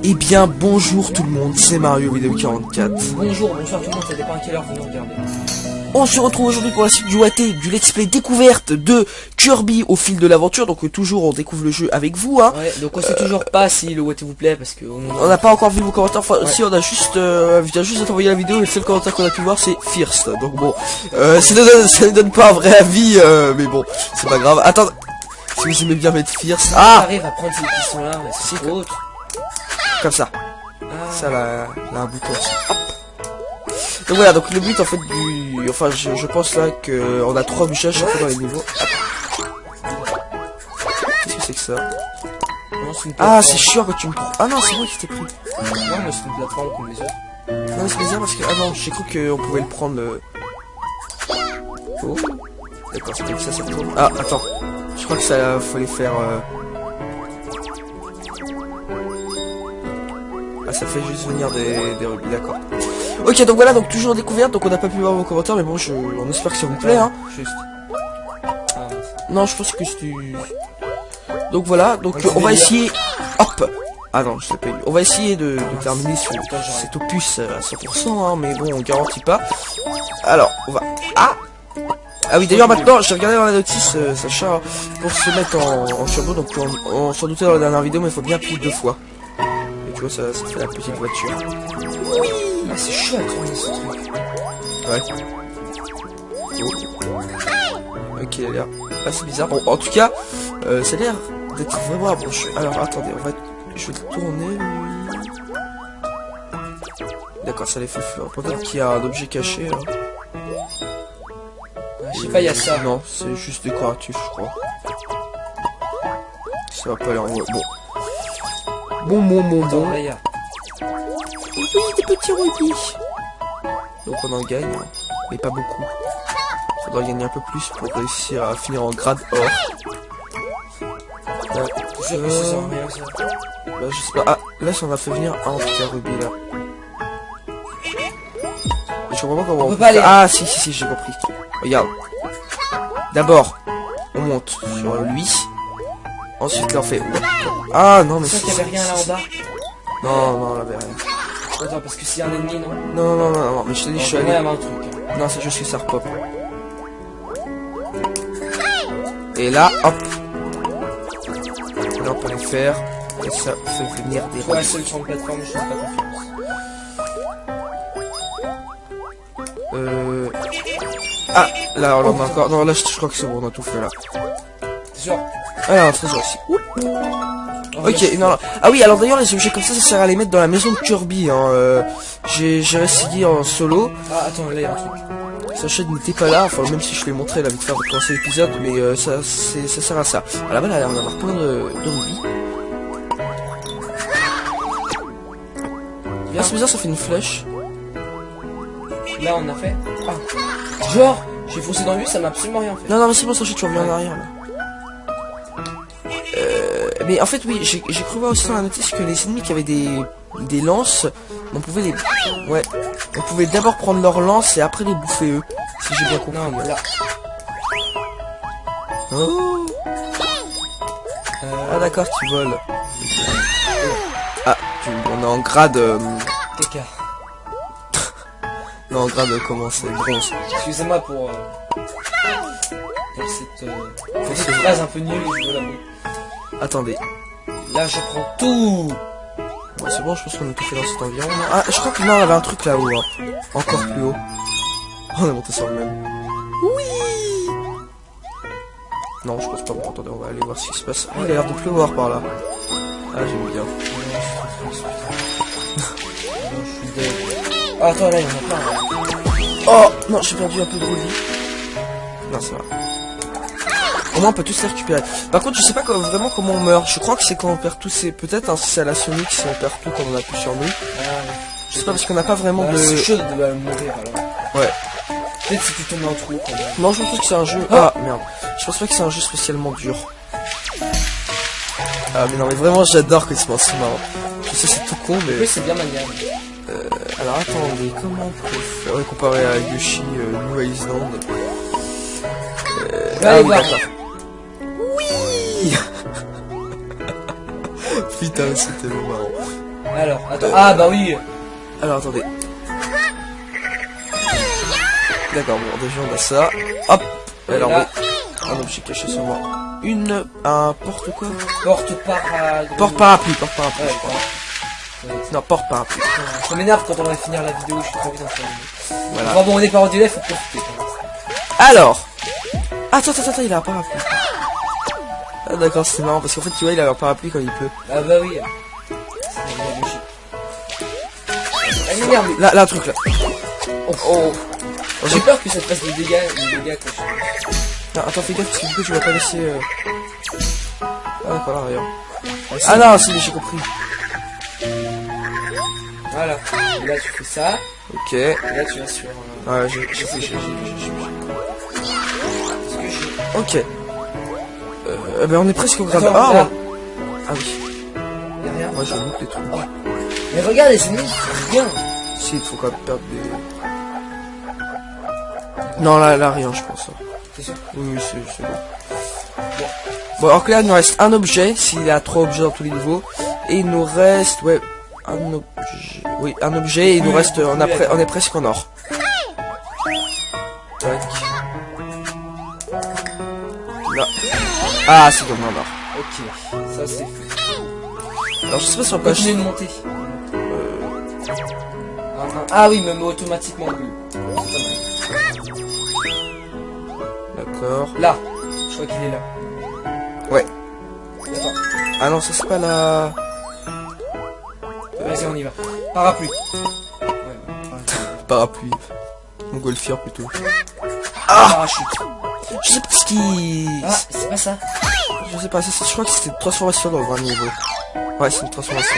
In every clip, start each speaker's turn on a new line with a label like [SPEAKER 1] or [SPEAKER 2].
[SPEAKER 1] Eh bien, bonjour tout le monde, c'est Mario Vidéo 44.
[SPEAKER 2] Bonjour, bonsoir tout le monde, ça dépend à quelle heure vous nous regardez.
[SPEAKER 1] On se retrouve aujourd'hui pour la suite du OAT, du let's play découverte de Kirby au fil de l'aventure. Donc toujours on découvre le jeu avec vous, hein.
[SPEAKER 2] Ouais, donc on sait toujours pas si le OAT vous plaît parce que
[SPEAKER 1] on n'a pas encore vu vos commentaires. Enfin,
[SPEAKER 2] ouais.
[SPEAKER 1] si on a juste, vient juste d'envoyer la vidéo et le seul commentaire qu'on a pu voir c'est First. Donc bon, ça ne donne pas un vrai avis, mais bon, c'est pas grave. Attends, si vous aimez bien mettre First,
[SPEAKER 2] arrive à prendre ces pistons là, c'est trop haute.
[SPEAKER 1] Comme ça.
[SPEAKER 2] Ah.
[SPEAKER 1] Ça là, un bouton aussi. Hop. Donc voilà, donc le but en fait du... Enfin je pense là que on a 3 bûchages chaque fois dans les niveaux. Qu'est-ce que c'est que ça? Ah c'est chiant quand tu me prends. Ah non c'est moi qui t'ai pris.
[SPEAKER 2] Non mais c'est une plateforme comme les autres.
[SPEAKER 1] Non c'est bizarre parce que... Ah non j'ai cru qu'on pouvait le prendre le... Oh. D'accord c'est comme ça tourne. Ah attends. Je crois que ça fallait faire... Ah ça fait juste venir des rubis, d'accord. Ok donc voilà, donc toujours en découverte, donc on n'a pas pu voir vos commentaires, mais bon on espère que ça vous plaît, hein.
[SPEAKER 2] Juste. Ah,
[SPEAKER 1] non je pense que c'est... Donc voilà, donc on va essayer... Hop. Ah non je sais pas. On va essayer de terminer cet opus à 100%, hein, mais bon on garantit pas. Alors on va... Ah oui d'ailleurs maintenant j'ai regardé dans la notice Sacha, pour se mettre en turbo, donc on s'en doutait dans la dernière vidéo, mais il faut bien appuyer 2 fois. Tu vois, ça fait la petite voiture.
[SPEAKER 2] Oui. Ah, c'est chouette, ce truc.
[SPEAKER 1] Ouais. Oh. Ok, là. Ah, c'est bizarre. Bon, en tout cas, ça a l'air d'être vraiment approché. Alors, attendez, je vais le tourner. D'accord, ça les fait fleur. Peut-être qu'il y a un objet caché. Hein.
[SPEAKER 2] Je sais pas, il y a ça.
[SPEAKER 1] Non, c'est juste décoratif, je crois. Ça va pas aller en haut. Bon. Bon.
[SPEAKER 2] Là, y a...
[SPEAKER 1] Oui, des petits rubis. Donc on en gagne, mais pas beaucoup. Faudra gagner un peu plus pour réussir à finir en grade or.
[SPEAKER 2] Bah,
[SPEAKER 1] je sais pas. Ah, là ça en a fait venir un en tout cas rubis là. Et je comprends pas comment
[SPEAKER 2] on peut pas aller.
[SPEAKER 1] Ah si, j'ai compris. Regarde. D'abord, on monte sur lui. Ensuite là on fait... Ah non mais...
[SPEAKER 2] C'est ça qu'il y avait rien là en bas.
[SPEAKER 1] Non, là, rien.
[SPEAKER 2] Attends, parce que c'est un ennemi, non?
[SPEAKER 1] Non, mais je te dis, je suis allé...
[SPEAKER 2] un truc.
[SPEAKER 1] Non, c'est juste que ça repop. Et là, hop. Là, on peut les faire. Et ça fait venir des...
[SPEAKER 2] Ouais, seul sur une plateforme, je sais pas confiance.
[SPEAKER 1] Ah, là, on en a encore... Non, là, je crois que c'est bon, on a tout fait, là.
[SPEAKER 2] C'est sûr?
[SPEAKER 1] Ah, là, un trésor aussi. Ok, non. Ah oui, alors d'ailleurs, les objets comme ça sert à les mettre dans la maison de Kirby, hein. J'ai essayé en solo.
[SPEAKER 2] Ah, attends, là, il y a un truc.
[SPEAKER 1] Sacha n'était pas là, enfin même si je l'ai montré là vite fait pour commencer l'épisode, mais ça sert à ça. À la base, là, on va avoir plein de rubis. Ah, c'est bizarre, ça fait une flèche.
[SPEAKER 2] Là, on a fait. Ah, genre, j'ai foncé dans lui, ça m'a absolument rien fait.
[SPEAKER 1] Non, mais c'est bon, Sacha, tu reviens en arrière là. Mais en fait, oui, j'ai cru voir aussi dans la notice que les ennemis qui avaient des lances, on pouvait les... Ouais, on pouvait d'abord prendre leurs lances et après les bouffer eux, si j'ai bien compris.
[SPEAKER 2] Non, mais là...
[SPEAKER 1] Oh. Ah d'accord, tu voles. Ah, on est en grade...
[SPEAKER 2] TK.
[SPEAKER 1] Non, en grade, comment c'est? Bronze.
[SPEAKER 2] Excusez-moi pour cette phrase un peu nulle, je veux l'avouer.
[SPEAKER 1] Attendez.
[SPEAKER 2] Là, je prends tout.
[SPEAKER 1] Bon, c'est bon, je pense qu'on a tout fait dans cet environnement. Ah, je crois que non, on avait un truc là-haut. Hein. Encore plus haut. On est monté sur le même. Oui. Non, je pense pas. Bon, attendez, on va aller voir ce qui se passe. Ah, il a l'air de pleuvoir par là. Ah, j'aime bien.
[SPEAKER 2] Ah, attends, là, il y en a plein. Là.
[SPEAKER 1] Oh non, j'ai perdu un peu de rubis. Non, ça va. Au moins on peut tous les récupérer. Par contre je sais pas vraiment comment on meurt. Je crois que c'est quand on perd tous ces... Peut-être hein, si c'est à la Sonic, si on perd tout quand on a plus sur nous. Je sais pas parce qu'on n'a pas vraiment de...
[SPEAKER 2] C'est chaud de mourir alors.
[SPEAKER 1] Ouais.
[SPEAKER 2] Peut-être si tu tombes en trou.
[SPEAKER 1] Non je pense que c'est un jeu... Ah merde. Je pense pas que c'est un jeu spécialement dur. Ah mais non mais vraiment j'adore que c'est marrant. Je sais c'est tout con mais...
[SPEAKER 2] Oui c'est bien maniable.
[SPEAKER 1] Alors attendez, comment on peut faire... Ouais, comparé à Yoshi, New Island...
[SPEAKER 2] Ah oui d'accord.
[SPEAKER 1] Oui. Putain, c'est tellement marrant.
[SPEAKER 2] Alors, attends. Ah bah oui.
[SPEAKER 1] Alors attendez. D'accord, bon déjà on a ça. Hop. Alors
[SPEAKER 2] là.
[SPEAKER 1] oui. Un objet caché sur moi. Un porte quoi?
[SPEAKER 2] Porte-parapluie.
[SPEAKER 1] Porte-parapluie.
[SPEAKER 2] Ouais,
[SPEAKER 1] Non, porte-parapluie.
[SPEAKER 2] ça m'énerve quand on va finir la vidéo, je suis trop vite en train de...
[SPEAKER 1] Voilà.
[SPEAKER 2] Enfin bon, on est pas en délai, faut profiter.
[SPEAKER 1] Alors. Attends, il a un parapluie. Ah d'accord, c'est marrant parce qu'en fait tu vois il a un parapluie quand il pleut.
[SPEAKER 2] Ah bah oui. C'est la logique. Ah, m'énerve.
[SPEAKER 1] Là, un truc là.
[SPEAKER 2] Oh. J'ai peur que ça te fasse des dégâts quand
[SPEAKER 1] Non, attends, fais gaffe parce que du coup tu vas pas laisser... Ah d'accord, là, rien. Ah non, si, mais j'ai compris.
[SPEAKER 2] Voilà. Et là tu fais ça.
[SPEAKER 1] Ok.
[SPEAKER 2] Et là tu vas sur...
[SPEAKER 1] Ouais, j'ai Ok. Ben on est presque au grade
[SPEAKER 2] Attends,
[SPEAKER 1] 1.
[SPEAKER 2] là.
[SPEAKER 1] Ah oui.
[SPEAKER 2] Y'a rien.
[SPEAKER 1] Moi je loupe les trucs.
[SPEAKER 2] Mais regarde les ennemis, c'est bien.
[SPEAKER 1] Si, il faut quand même perdre des... Non, là, rien, je pense.
[SPEAKER 2] C'est sûr.
[SPEAKER 1] Oui, c'est bon. Bon, alors que là, il nous reste un objet, s'il y a 3 objets dans tous les niveaux. Et il nous reste, ouais, un objet. Oui, un objet, et il nous reste, on est presque en or. Tac. Là. Ah, c'est bon, en or.
[SPEAKER 2] Ok, ça c'est fait.
[SPEAKER 1] Alors, je sais pas si on peut acheter...
[SPEAKER 2] Continuez de monter. Ah oui, même automatiquement.
[SPEAKER 1] D'accord.
[SPEAKER 2] Là, je crois qu'il est là.
[SPEAKER 1] Ouais.
[SPEAKER 2] Attends.
[SPEAKER 1] Ah non, ça c'est pas la...
[SPEAKER 2] Vas-y, on y va. Parapluie. Ouais,
[SPEAKER 1] Parapluie. Montgolfière plutôt.
[SPEAKER 2] parachute.
[SPEAKER 1] Je sais pas ce qui...
[SPEAKER 2] Ah, c'est pas ça.
[SPEAKER 1] Je sais pas, je crois que c'était une transformation dans le dernier niveau. Ouais, c'est une transformation.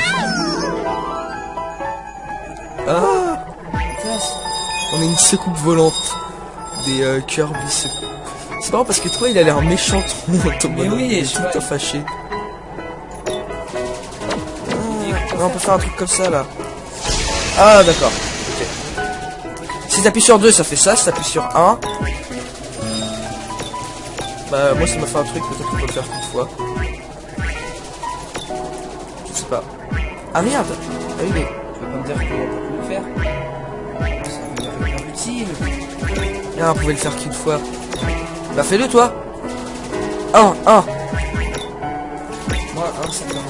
[SPEAKER 1] Ah, on a une secoupe volante. Des Kirby secoupe. C'est marrant parce que toi il a l'air méchant ton
[SPEAKER 2] Mais oui,
[SPEAKER 1] il est
[SPEAKER 2] je
[SPEAKER 1] tout le temps
[SPEAKER 2] vois.
[SPEAKER 1] fâché. Ah, on peut faire un truc comme ça là. Ah d'accord. Ok. Si t'appuies sur 2 ça fait ça, si t'appuies sur 1. Bah moi ça m'a fait un truc, peut-être qu'on peut le faire qu'une fois. Je sais pas. Ah merde. Ah oui mais...
[SPEAKER 2] Tu vas pas me dire qu'on va pas le faire. Ça va devenir utile.
[SPEAKER 1] Ah, on pouvait le faire qu'une fois. Bah fais-le toi. 1.
[SPEAKER 2] Moi, ça me va.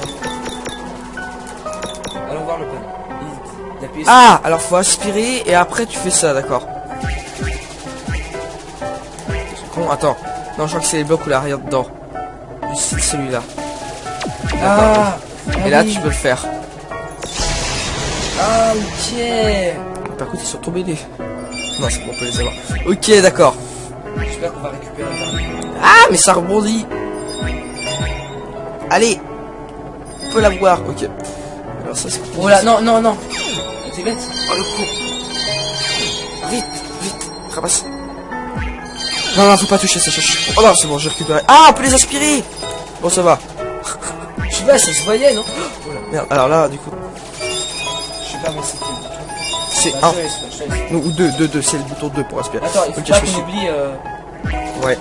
[SPEAKER 2] Allons voir le panneau.
[SPEAKER 1] Ah, alors faut aspirer et après tu fais ça, d'accord. C'est con, attends. Non, je crois que c'est les blocs où il y a rien dedans. Juste celui-là.
[SPEAKER 2] Ah,
[SPEAKER 1] Et là
[SPEAKER 2] oui.
[SPEAKER 1] tu peux le faire.
[SPEAKER 2] Ah, ok.
[SPEAKER 1] Par contre ils sont tombés les... Non, c'est bon, on peut les avoir. Ok, d'accord.
[SPEAKER 2] J'espère qu'on va récupérer le
[SPEAKER 1] Ah, mais ça rebondit. Allez. On peut l'avoir, ok. Alors ça c'est...
[SPEAKER 2] Oh là, non. T'es bête.
[SPEAKER 1] Oh le coup. Vite, ramasse. Non, faut pas toucher ça, Oh non, c'est bon, j'ai récupéré. Ah, on peut les aspirer. Bon, ça va.
[SPEAKER 2] Je sais pas, ça se voyait, non? Oh là.
[SPEAKER 1] Merde, alors là, du coup,
[SPEAKER 2] Je sais pas, mais c'est quel.
[SPEAKER 1] c'est
[SPEAKER 2] Bah,
[SPEAKER 1] 1.
[SPEAKER 2] je te laisse.
[SPEAKER 1] Non, ou 2, c'est le bouton 2 pour aspirer.
[SPEAKER 2] Attends, il faut
[SPEAKER 1] Ok,
[SPEAKER 2] pas
[SPEAKER 1] je
[SPEAKER 2] qu'on
[SPEAKER 1] suis-
[SPEAKER 2] oublie.
[SPEAKER 1] Ouais.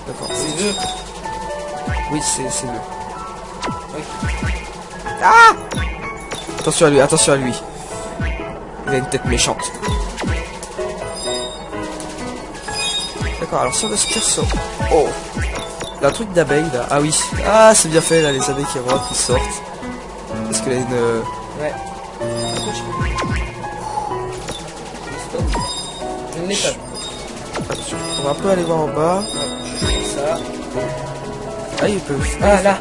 [SPEAKER 1] D'accord.
[SPEAKER 2] C'est deux.
[SPEAKER 1] Oui, c'est 2.
[SPEAKER 2] Ok.
[SPEAKER 1] Ah, attention à lui. Il a une tête méchante. D'accord, alors si on aspire ça... Oh, il y a un truc d'abeille là. Ah oui, ah c'est bien fait là, les abeilles qui rentrent, qui sortent. Parce qu'il a une...
[SPEAKER 2] Ouais. Je ne l'ai pas.
[SPEAKER 1] Attention, on va un peu aller voir en bas.
[SPEAKER 2] Je fais ça.
[SPEAKER 1] Ah, il peut...
[SPEAKER 2] Ah, là.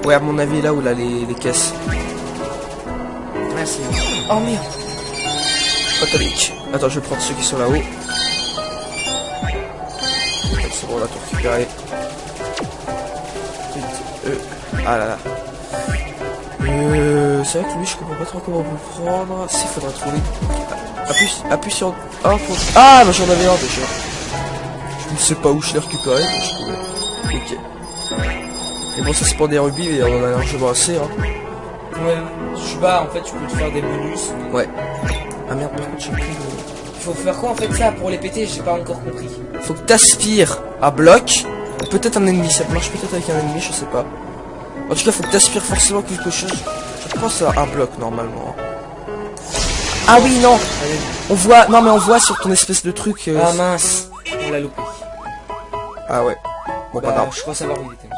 [SPEAKER 1] Ouais, à mon avis, là où il a les caisses.
[SPEAKER 2] Ah, c'est... Oh merde.
[SPEAKER 1] Patalique. Attends, je vais prendre ceux qui sont là-haut. C'est bon, on a tout récupéré. Ah là là. C'est vrai que lui, je comprends pas trop comment on peut le prendre. S'il faudra trouver. Appuie sur... Ah, bah j'en avais un déjà. Je ne sais pas où je l'ai récupéré, mais je trouvais. Ok. Et bon, ça c'est pour des rubis, mais on en a largement assez, hein.
[SPEAKER 2] Ouais, je sais pas, en fait, tu peux te faire des bonus.
[SPEAKER 1] Ouais. Ah merde, par contre, j'ai plus de...
[SPEAKER 2] Il faut faire quoi en fait ça pour les péter? J'ai pas encore compris.
[SPEAKER 1] Faut que t'aspires à bloc. Peut-être un ennemi, ça marche peut-être avec un ennemi, je sais pas. En tout cas, faut que t'aspires forcément quelque chose. Je pense à un bloc, normalement. Ah oui, non. On voit... Non, mais on voit sur ton espèce de truc...
[SPEAKER 2] Ah mince, on l'a loupé.
[SPEAKER 1] Ah ouais. Bon, pas grave.
[SPEAKER 2] Je crois savoir où il était.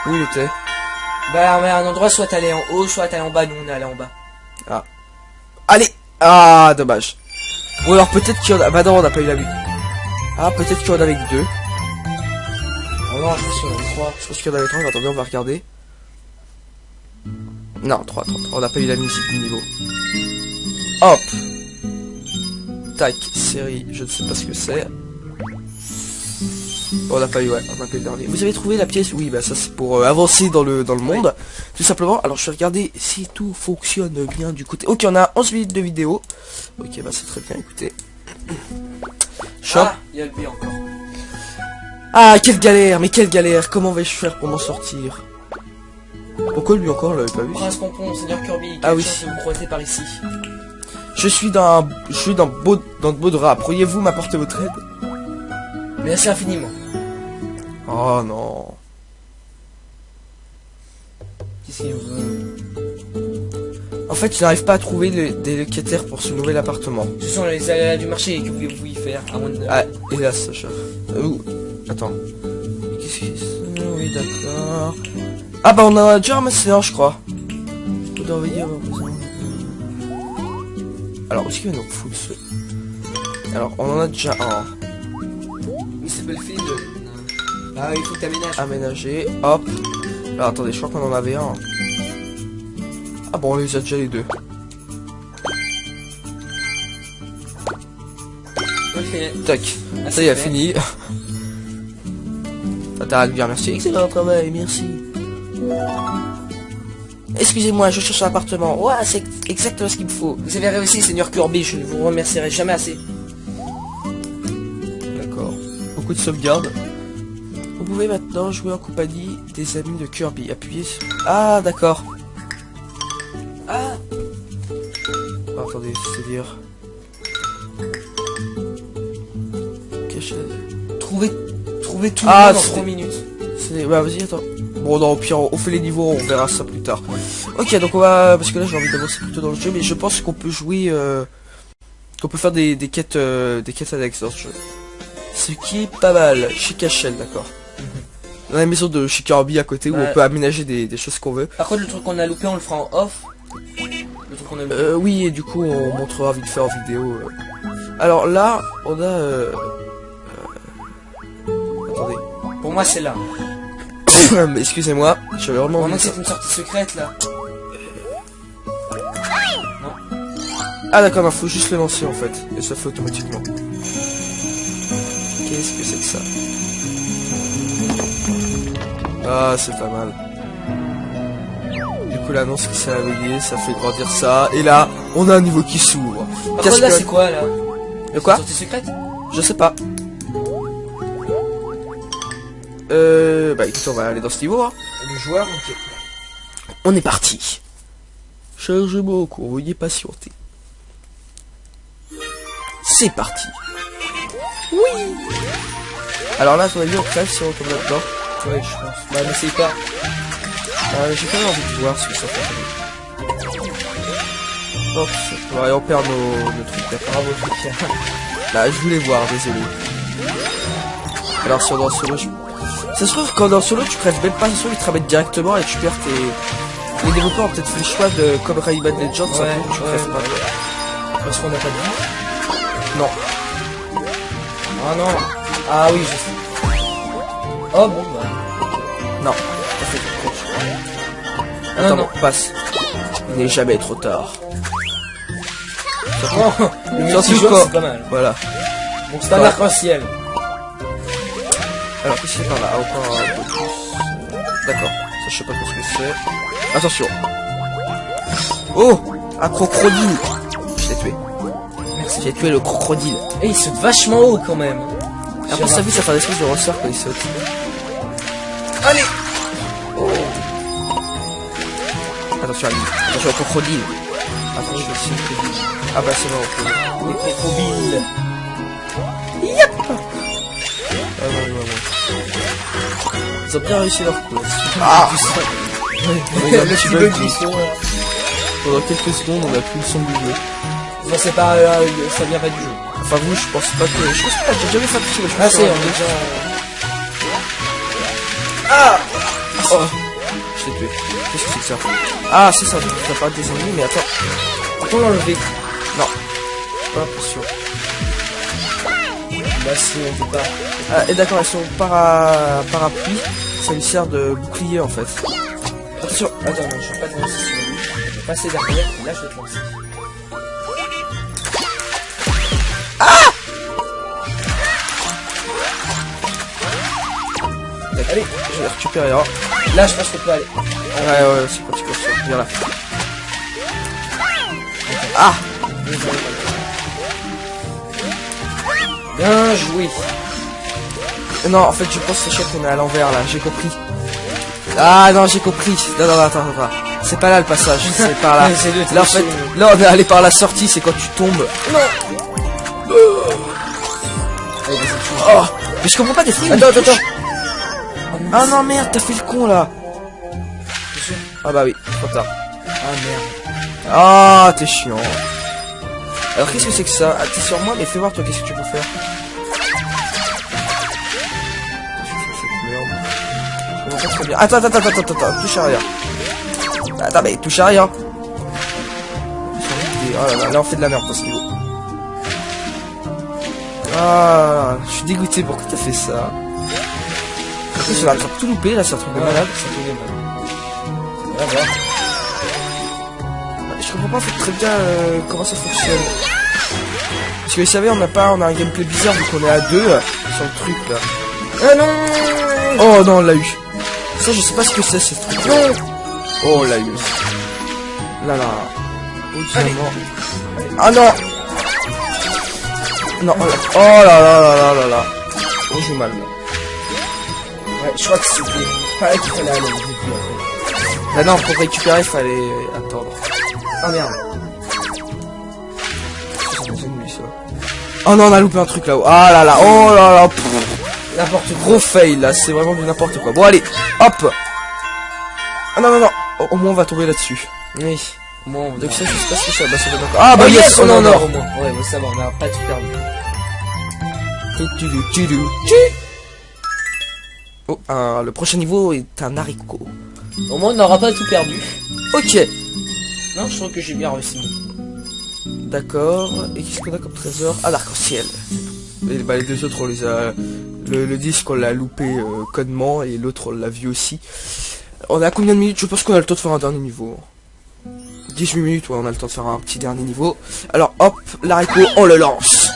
[SPEAKER 1] Où il était?
[SPEAKER 2] Bah, on est à un endroit, soit t'allais en haut, soit t'allais en bas. Nous, on est allé en bas.
[SPEAKER 1] Ah. Allez. Ah, dommage. Ou alors peut-être qu'il y en a... Bah non, on n'a pas eu la vue. Ah, peut-être qu'il y en avait que 2.
[SPEAKER 2] Oh non, je pense qu'il y en avait 3.
[SPEAKER 1] Je pense qu'il y en avait 3. Attendez, on va regarder. Non, 3. On n'a pas eu la musique du niveau. Hop. Tac, série, je ne sais pas ce que c'est. On n'a pas eu, ouais, on n'a pas eu le dernier. Vous avez trouvé la pièce? Oui, bah ça c'est pour avancer dans le monde, tout simplement. Alors je vais regarder si tout fonctionne bien du côté. Ok, on a 11 minutes de vidéo. Ok, bah c'est très bien, écoutez. Shop.
[SPEAKER 2] Ah, il y a le B encore.
[SPEAKER 1] Ah, quelle galère, mais quelle galère. Comment vais-je faire pour m'en sortir? Pourquoi lui encore, on l'avait pas vu?
[SPEAKER 2] Prince Pompon, Seigneur Kirby,
[SPEAKER 1] ah oui,
[SPEAKER 2] chance de vous croiser par ici.
[SPEAKER 1] Je suis dans de beaux draps. Pourriez-vous m'apporter votre aide?
[SPEAKER 2] Merci infiniment.
[SPEAKER 1] Oh non.
[SPEAKER 2] Qu'est-ce qu'il veut?
[SPEAKER 1] En fait, je n'arrive pas à trouver des locataires pour ce nouvel appartement.
[SPEAKER 2] Ce sont les aléas du marché, que voulez-vous y faire?
[SPEAKER 1] Ah, hélas, cher. Attends. Qu'est-ce que c'est? Oui, d'accord. Ah bah on en a déjà ramassé un, je crois. Faut envoyer. Alors, où est-ce qu'il va nous foutre ce... Alors, on en a déjà un.
[SPEAKER 2] Mais c'est Belfield. Ah, il faut t'aménager.
[SPEAKER 1] Aménager, hop. Alors, attendez, je crois qu'on en avait un. Ah bon, on les a déjà les 2.
[SPEAKER 2] Ok.
[SPEAKER 1] Tac.
[SPEAKER 2] Ah,
[SPEAKER 1] ça y est, fini. T'as bien, merci. Excellent travail, merci. Excusez-moi, je cherche un appartement. Ouais, c'est exactement ce qu'il me faut.
[SPEAKER 2] Vous avez réussi, Seigneur Kirby, je ne vous remercierai jamais assez.
[SPEAKER 1] D'accord. Beaucoup de sauvegarde. Vous pouvez maintenant jouer en compagnie des amis de Kirby. Appuyez sur... Ah, d'accord.
[SPEAKER 2] Ah,
[SPEAKER 1] Oh, attendez, c'est-à-dire...
[SPEAKER 2] Trouver tout
[SPEAKER 1] Ah,
[SPEAKER 2] le monde en 3 minutes.
[SPEAKER 1] Bah, vas-y, attends. Bon, non, au pire, on fait les niveaux, on verra ça plus tard. Ok, donc on va... Parce que là, j'ai envie d'avancer plutôt dans le jeu, mais je pense qu'on peut jouer... Qu'on peut faire des quêtes annexes dans ce jeu. Ce qui est pas mal. Chez Cachel, d'accord. Dans la maison de chez Kirby à côté, où on peut aménager des choses qu'on veut.
[SPEAKER 2] Par contre, le truc qu'on a loupé, on le fera en off. Le truc qu'on a loupé.
[SPEAKER 1] Oui, et du coup, on montrera vite fait en vidéo. Alors là, on a... Attendez.
[SPEAKER 2] Pour moi, c'est là.
[SPEAKER 1] Excusez-moi, j'avais vraiment
[SPEAKER 2] Pendant
[SPEAKER 1] envie
[SPEAKER 2] que
[SPEAKER 1] de
[SPEAKER 2] c'est une sortie secrète, là.
[SPEAKER 1] Ah d'accord, non, faut juste le lancer en fait, et ça fait automatiquement. Qu'est-ce que c'est que ça? Ah, c'est pas mal. Du coup, l'annonce qui s'est réveillée, ça fait grandir ça, et là, on a un niveau qui s'ouvre.
[SPEAKER 2] Par contre, là, c'est quoi, là?
[SPEAKER 1] De quoi?
[SPEAKER 2] Sortie secrète?
[SPEAKER 1] Je sais pas. Bah écoute, on va aller dans ce niveau, hein.
[SPEAKER 2] Le joueur, ok.
[SPEAKER 1] On est parti. Chargez-moi au cours, veuillez patienter. C'est parti. Oui. Alors là, à ton avis, on crève si on tombe là-dedans?
[SPEAKER 2] Ouais, je pense. Bah, n'essaye pas.
[SPEAKER 1] J'ai quand même envie de voir ce que ça fait. Hop, ouais, on perd nos trucs, d'accord.
[SPEAKER 2] Bravo, truc.
[SPEAKER 1] Bah, je voulais voir, désolé. Alors, si on est en solo, ça se trouve, quand dans solo, tu crèves même pas, ça se trouve, ils te ramènent directement et tu perds tes... Les développeurs ont peut-être fait le choix de, comme Rayman Legends, ça fait que tu crèves pas.
[SPEAKER 2] Parce qu'on n'a pas de vie.
[SPEAKER 1] Non.
[SPEAKER 2] Ah non. Ah oui, je sais. Oh bon, bah.
[SPEAKER 1] Non. Ça fait trop, je crois.
[SPEAKER 2] Non,
[SPEAKER 1] Attends,
[SPEAKER 2] non.
[SPEAKER 1] passe. Il n'est jamais trop tard.
[SPEAKER 2] Non, le
[SPEAKER 1] Surtout
[SPEAKER 2] multijoueur,
[SPEAKER 1] quand-
[SPEAKER 2] c'est pas mal.
[SPEAKER 1] Voilà.
[SPEAKER 2] Donc c'est un
[SPEAKER 1] Ouais.
[SPEAKER 2] arc-en-ciel.
[SPEAKER 1] Alors, qu'est-ce qu'il y a par là? Ah, encore un peu plus. D'accord. Ça, je sais pas trop ce que c'est. Attention. Oh! Un crocodile! Je l'ai tué.
[SPEAKER 2] Merci.
[SPEAKER 1] J'ai tué le crocodile.
[SPEAKER 2] Et il saute vachement haut quand même.
[SPEAKER 1] Après, ça vu, ça fait un espèce de ressort quand il saute.
[SPEAKER 2] Allez.
[SPEAKER 1] Oh. Attention à lui. Attention au crocodile. Attention aussi au crocodile. Ah bah c'est bon.
[SPEAKER 2] Les crocodiles.
[SPEAKER 1] Ah, non. Ils ont bien réussi leur coup. Ah
[SPEAKER 2] Le petit bug du son, là.
[SPEAKER 1] Pendant quelques secondes, on a plus le son du jeu.
[SPEAKER 2] Enfin, c'est pas, ça vient pas du jeu.
[SPEAKER 1] Enfin, vous, je pense pas que... Je pense pas, j'ai jamais fait un petit
[SPEAKER 2] Ah, c'est, on est déjà...
[SPEAKER 1] Ah oh. Je l'ai tué. Qu'est-ce que c'est que ça? Ah, c'est ça, t'as pas des ennemis, mais attends.
[SPEAKER 2] Faut l'enlever.
[SPEAKER 1] Non. Pas l'impression.
[SPEAKER 2] Bah si, on peut pas.
[SPEAKER 1] Ah, et d'accord, elles sont parapluie. Ça lui sert de bouclier, en fait. Attention.
[SPEAKER 2] Attends, non, je vais pas te lancer sur lui. Je vais passer derrière, et là je vais te lancer.
[SPEAKER 1] Allez, je vais récupérer un.
[SPEAKER 2] Là, je pense qu'on peut aller.
[SPEAKER 1] Ouais, c'est quand tu cours sur. Viens là. Ah
[SPEAKER 2] Bien joué.
[SPEAKER 1] non, en fait, je pense que c'est qu'on est à l'envers, là. J'ai compris. Ah non, j'ai compris. Non, attends. C'est pas là le passage, c'est par là. Là, en fait, là, on est allé par la sortie, c'est quand tu tombes. Non. Oh, mais je comprends pas des fois. Attends. Ah non, merde, t'as fait le con, là. Ah bah oui, trop tard.
[SPEAKER 2] Ah merde.
[SPEAKER 1] Ah, t'es chiant. Alors, qu'est-ce que c'est que ça? Ah, t'es sur moi, mais fais voir, toi, qu'est-ce que tu peux faire. Attends, touche à rien. Attends, mais touche à rien. Oh là, là, on fait de la merde à ce niveau. Ah, je suis dégoûté, pourquoi t'as fait ça? En plus, on a tout loupé, là, c'est un truc de malade.
[SPEAKER 2] On va voir.
[SPEAKER 1] Je comprends pas très bien comment ça fonctionne. Parce que vous savez, on a un gameplay bizarre vu qu'on est à deux sur le truc là.
[SPEAKER 2] Ah non.
[SPEAKER 1] Oh non, on l'a eu. Ça, je sais pas ce que c'est, ce truc. Non. Oh, on l'a eu. Là. Oh, ah non. Non, oh là. Oh, j'ai mal.
[SPEAKER 2] Ouais, je crois que c'était pas là qu'il fallait aller. Du coup, en fait.
[SPEAKER 1] Là, non, pour récupérer, il fallait attendre.
[SPEAKER 2] Ah merde.
[SPEAKER 1] Oh non, on a loupé un truc là-haut. Ah là. Oh là.
[SPEAKER 2] N'importe quoi.
[SPEAKER 1] Gros fail là, c'est vraiment du n'importe quoi. Bon, allez, hop. Ah non. Au moins, on va tomber là-dessus.
[SPEAKER 2] Oui. Bon,
[SPEAKER 1] donc ça, je sais pas ce que ça va. Ah bah
[SPEAKER 2] oh,
[SPEAKER 1] yes, on est en or.
[SPEAKER 2] Au moins. Ouais, bon, ça va, on a pas tout perdu.
[SPEAKER 1] Oh, le prochain niveau est un haricot.
[SPEAKER 2] Au moins, on n'aura pas tout perdu.
[SPEAKER 1] Ok.
[SPEAKER 2] Non, je trouve que j'ai bien réussi.
[SPEAKER 1] D'accord. Et qu'est-ce qu'on a comme trésor? Ah, l'arc-en-ciel. Et bah, les deux autres, on les a... Le disque, on l'a loupé connement, et l'autre, on l'a vu aussi. On a combien de minutes? Je pense qu'on a le temps de faire un dernier niveau. 18 minutes, ouais, on a le temps de faire un petit dernier niveau. Alors, hop, l'haricot, on le lance.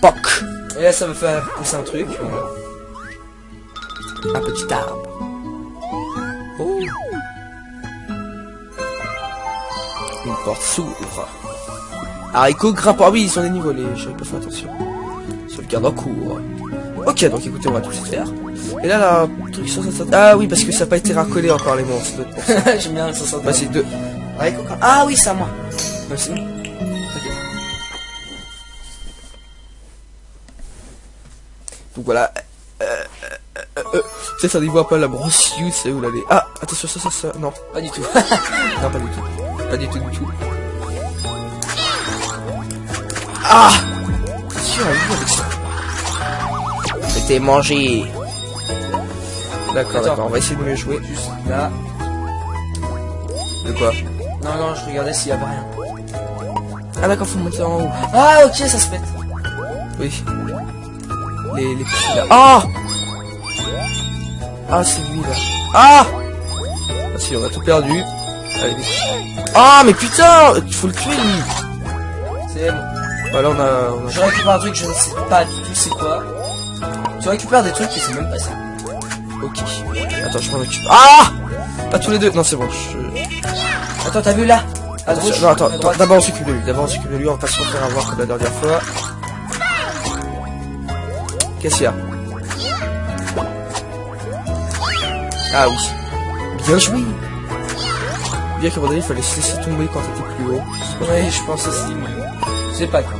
[SPEAKER 1] Poc.
[SPEAKER 2] Et là, ça me fait pousser un truc.
[SPEAKER 1] Un petit arbre. Oh. Une porte s'ouvre. Haricot grimpant. Ah oui, ils sont des niveaux, j'avais pas fait attention. Sauvegarde en cours. Ok, donc écoutez, on va tout les faire. Et là, la truc 160. Ah oui, parce que ça n'a pas été racolé encore les monstres.
[SPEAKER 2] J'aime bien 160.
[SPEAKER 1] Bah, c'est deux.
[SPEAKER 2] Ah oui, c'est à moi.
[SPEAKER 1] Merci. Ok. Donc voilà. Peut-être un niveau un peu à la brosse you, c'est où l'aller. Ah, attention, ça. Non,
[SPEAKER 2] Pas du tout.
[SPEAKER 1] non, pas du tout. Pas du tout. Ah! Sûr, avec ça. C'était mangé. D'accord, on va essayer de mieux jouer.
[SPEAKER 2] Juste là.
[SPEAKER 1] De quoi?
[SPEAKER 2] Non, je regardais s'il y avait rien.
[SPEAKER 1] Ah d'accord, faut monter en haut.
[SPEAKER 2] Ah ok, ça se pète.
[SPEAKER 1] Oui. Les petits là. Ah! Ah, c'est lui là. Ah! Ah si, on a tout perdu. Allez, vite. Ah, mais putain! Faut le tuer lui.
[SPEAKER 2] C'est bon.
[SPEAKER 1] Voilà, on a...
[SPEAKER 2] Je récupère un truc, je ne sais pas du tout c'est quoi. Tu récupères des trucs qui c'est même pas ça.
[SPEAKER 1] Ok. Attends, je m'en occupe. Ah! Pas tous les deux. Non, c'est bon.
[SPEAKER 2] Attends, t'as vu là? À droite.
[SPEAKER 1] Non, attends. D'abord on s'occupe de lui. On va pas se refaire avoir comme la dernière fois. Qu'est-ce qu'il y a? Ah oui. Bien joué. Bien qu'à un moment donné, il fallait se laisser tomber quand t'étais plus haut.
[SPEAKER 2] Oui, je pense aussi. Je sais pas quand.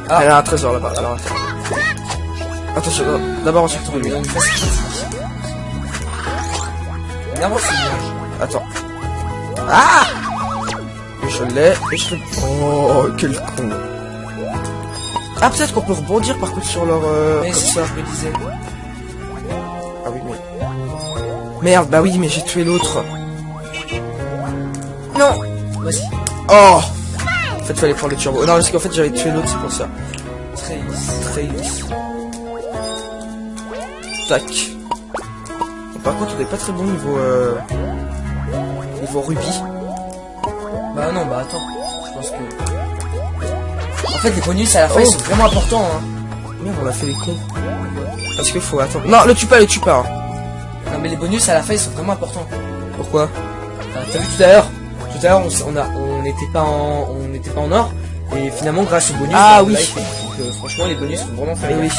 [SPEAKER 1] Ah, il y a un trésor là-bas. Alors, Attention, d'abord on se retrouve lui.
[SPEAKER 2] Une avance,
[SPEAKER 1] Attends. Ah! Et je l'ai, et je l'ai... Oh, quel con. Ah, peut-être qu'on peut rebondir par contre sur leur...
[SPEAKER 2] Mais
[SPEAKER 1] comme
[SPEAKER 2] c'est
[SPEAKER 1] ça.
[SPEAKER 2] ça, je me disais.
[SPEAKER 1] Ah oui, mais... Merde, bah oui, mais j'ai tué l'autre.
[SPEAKER 2] Non. Vas-y.
[SPEAKER 1] Oh! En fait, fallait prendre le turbo. Non, parce qu'en fait, j'avais tué l'autre, c'est pour ça.
[SPEAKER 2] Très lisse.
[SPEAKER 1] Très lisse. Tac. Bon, par contre, on est pas très bon niveau... Niveau rubis.
[SPEAKER 2] Bah non, bah attends. Je pense que... En fait, les bonus à la fin, ils sont vraiment importants, hein.
[SPEAKER 1] Merde, on a fait les cons. Parce qu'il faut attendre... Non, le tue pas, hein.
[SPEAKER 2] Non, mais les bonus à la fin, ils sont vraiment importants.
[SPEAKER 1] Pourquoi?
[SPEAKER 2] Enfin, t'as vu tout à l'heure, on n'était pas en or, et finalement grâce aux bonus,
[SPEAKER 1] Ah
[SPEAKER 2] on
[SPEAKER 1] oui.
[SPEAKER 2] l'a fait. Donc franchement les bonus sont vraiment
[SPEAKER 1] Eh
[SPEAKER 2] faits.
[SPEAKER 1] oui.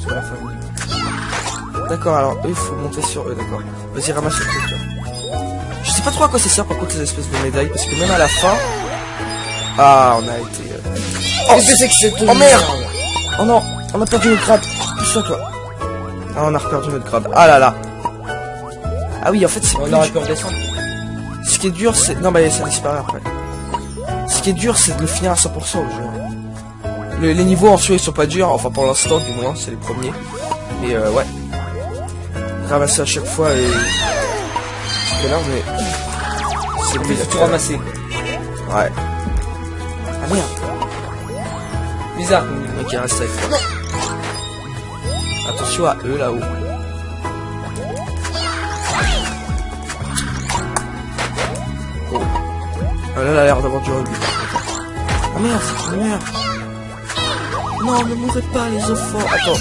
[SPEAKER 2] Sur la fin du niveau.
[SPEAKER 1] D'accord, alors eux, il faut monter sur eux, d'accord. Vas-y, ramasse le truc, là. Je sais pas trop à quoi ça sert, par contre, les espèces de médailles, parce que même à la fin... Ah, on a été...
[SPEAKER 2] Qu'est-ce que c'est que cette
[SPEAKER 1] Oh merde! Oh non, on a perdu notre grade. Pousse-toi, toi. Ah, on a perdu notre grade. Ah là là. Ah oui, en fait, c'est
[SPEAKER 2] On
[SPEAKER 1] plus
[SPEAKER 2] aurait
[SPEAKER 1] dur.
[SPEAKER 2] pu redescendre.
[SPEAKER 1] Ce qui est dur, c'est... Non, mais ça disparaît après. Ce qui est dur, c'est de le finir à 100% au jeu. Les niveaux en soi, ils sont pas durs. Enfin, pour l'instant, du moins, c'est les premiers. Mais ouais. Ramasser à chaque fois et... Parce que là, on est... C'est
[SPEAKER 2] Il faut tout ramasser.
[SPEAKER 1] Ouais. Ah merde.
[SPEAKER 2] Bizarre.
[SPEAKER 1] Ok, reste avec toi. Attention à eux, là-haut. Oh. Ah, là, elle a l'air d'avoir du rugby. Ah merde, merde. Non, ne mourrez pas, les enfants. Attends.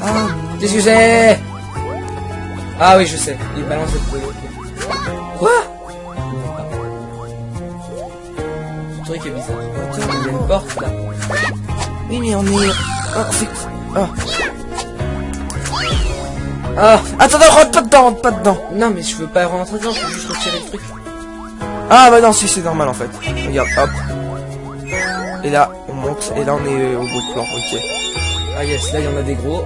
[SPEAKER 1] Ah,
[SPEAKER 2] Qu'est-ce que c'est? Ah oui, je sais. Il balance cette boule. Quoi? Ce truc est bizarre. Attends, il y a une porte là.
[SPEAKER 1] oui, mais on est... Ah, ah.
[SPEAKER 2] Ah!
[SPEAKER 1] Attends, rentre pas dedans.
[SPEAKER 2] Non, mais je veux pas rentrer dedans, je veux juste retirer le truc.
[SPEAKER 1] Ah bah non, si, c'est normal en fait. Regarde, hop. Et là, on monte, et là on est au beau plan, ok.
[SPEAKER 2] Ah yes, là il y en a des gros.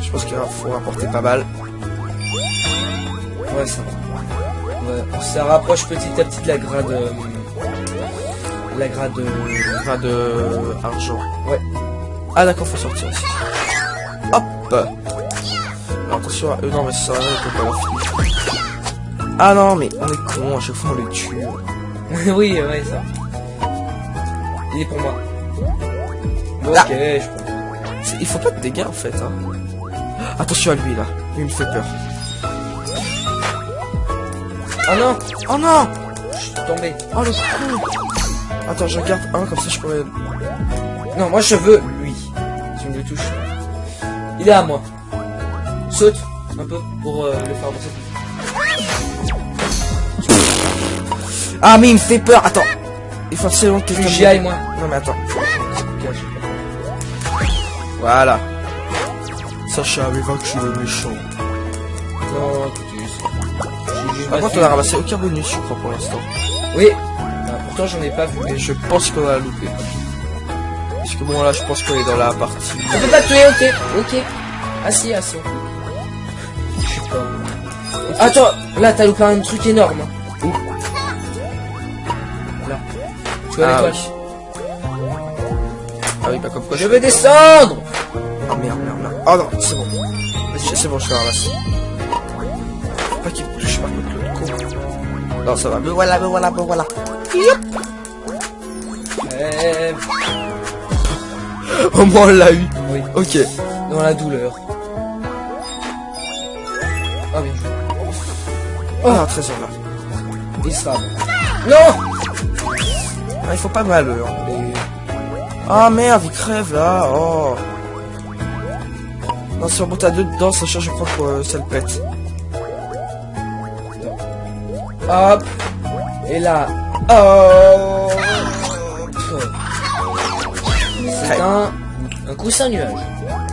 [SPEAKER 1] Je pense qu'il faut rapporter pas mal.
[SPEAKER 2] Ouais, ça va. Ouais, on se rapproche petit à petit de la grade...
[SPEAKER 1] Grade argent.
[SPEAKER 2] Ouais.
[SPEAKER 1] Ah d'accord, faut sortir aussi. Hop. Alors, attention à eux, non mais ça va, on peut pas leur finir. Ah non, mais on est con, à chaque fois on les tue.
[SPEAKER 2] Oui, ouais, ça. Il est pour moi. Bon,
[SPEAKER 1] Ah.
[SPEAKER 2] ok, je prends.
[SPEAKER 1] Il faut pas de dégâts en fait. Hein. Attention à lui là, lui il me fait peur.
[SPEAKER 2] Oh non!
[SPEAKER 1] Oh non!
[SPEAKER 2] Je suis tombé.
[SPEAKER 1] Oh le con! Attends, je regarde un comme ça je pourrais...
[SPEAKER 2] Non, moi je veux lui. Si on le touche. Il est à moi. Saute un peu pour le faire avancer.
[SPEAKER 1] Ah mais il me fait peur! Attends! Il faut absolument que quelqu'un...
[SPEAKER 2] J'y aille moi.
[SPEAKER 1] Non mais attends. Voilà. Ça je savais pas que je suis le méchant.
[SPEAKER 2] Non, écoutez,
[SPEAKER 1] Par contre on a ramassé aucun bonus je crois pour l'instant.
[SPEAKER 2] Oui. Bah, pourtant j'en ai pas vu.
[SPEAKER 1] Et je pense qu'on a loupé. Parce que bon là je pense qu'on est dans la partie...
[SPEAKER 2] On peut pas te tuer, ok. Ok. Ah si, ah si. Je sais pas. Attends, là t'as loupé un truc énorme. Où? Là. Tu vois l'étoile?
[SPEAKER 1] oui. Ah oui, bah comme quoi
[SPEAKER 2] Je veux descendre.
[SPEAKER 1] Oh merde. Oh non, c'est bon. C'est bon, je vais ramasser. Faut pas qu'il me touche par contre le con. Non, ça va. Me voilà. Yop. Au moins on l'a eu.
[SPEAKER 2] Oui.
[SPEAKER 1] Ok.
[SPEAKER 2] Dans la douleur. Ah bien joué.
[SPEAKER 1] Oh, un trésor là.
[SPEAKER 2] Il sera bon. Non.
[SPEAKER 1] Ah, ils font pas mal eux. Hein. Ah merde, il crève là. Oh. Non, si on monte à deux dedans, ça change, je crois que ça le pète.
[SPEAKER 2] Hop. Et là. Oh. C'est un coussin nuage.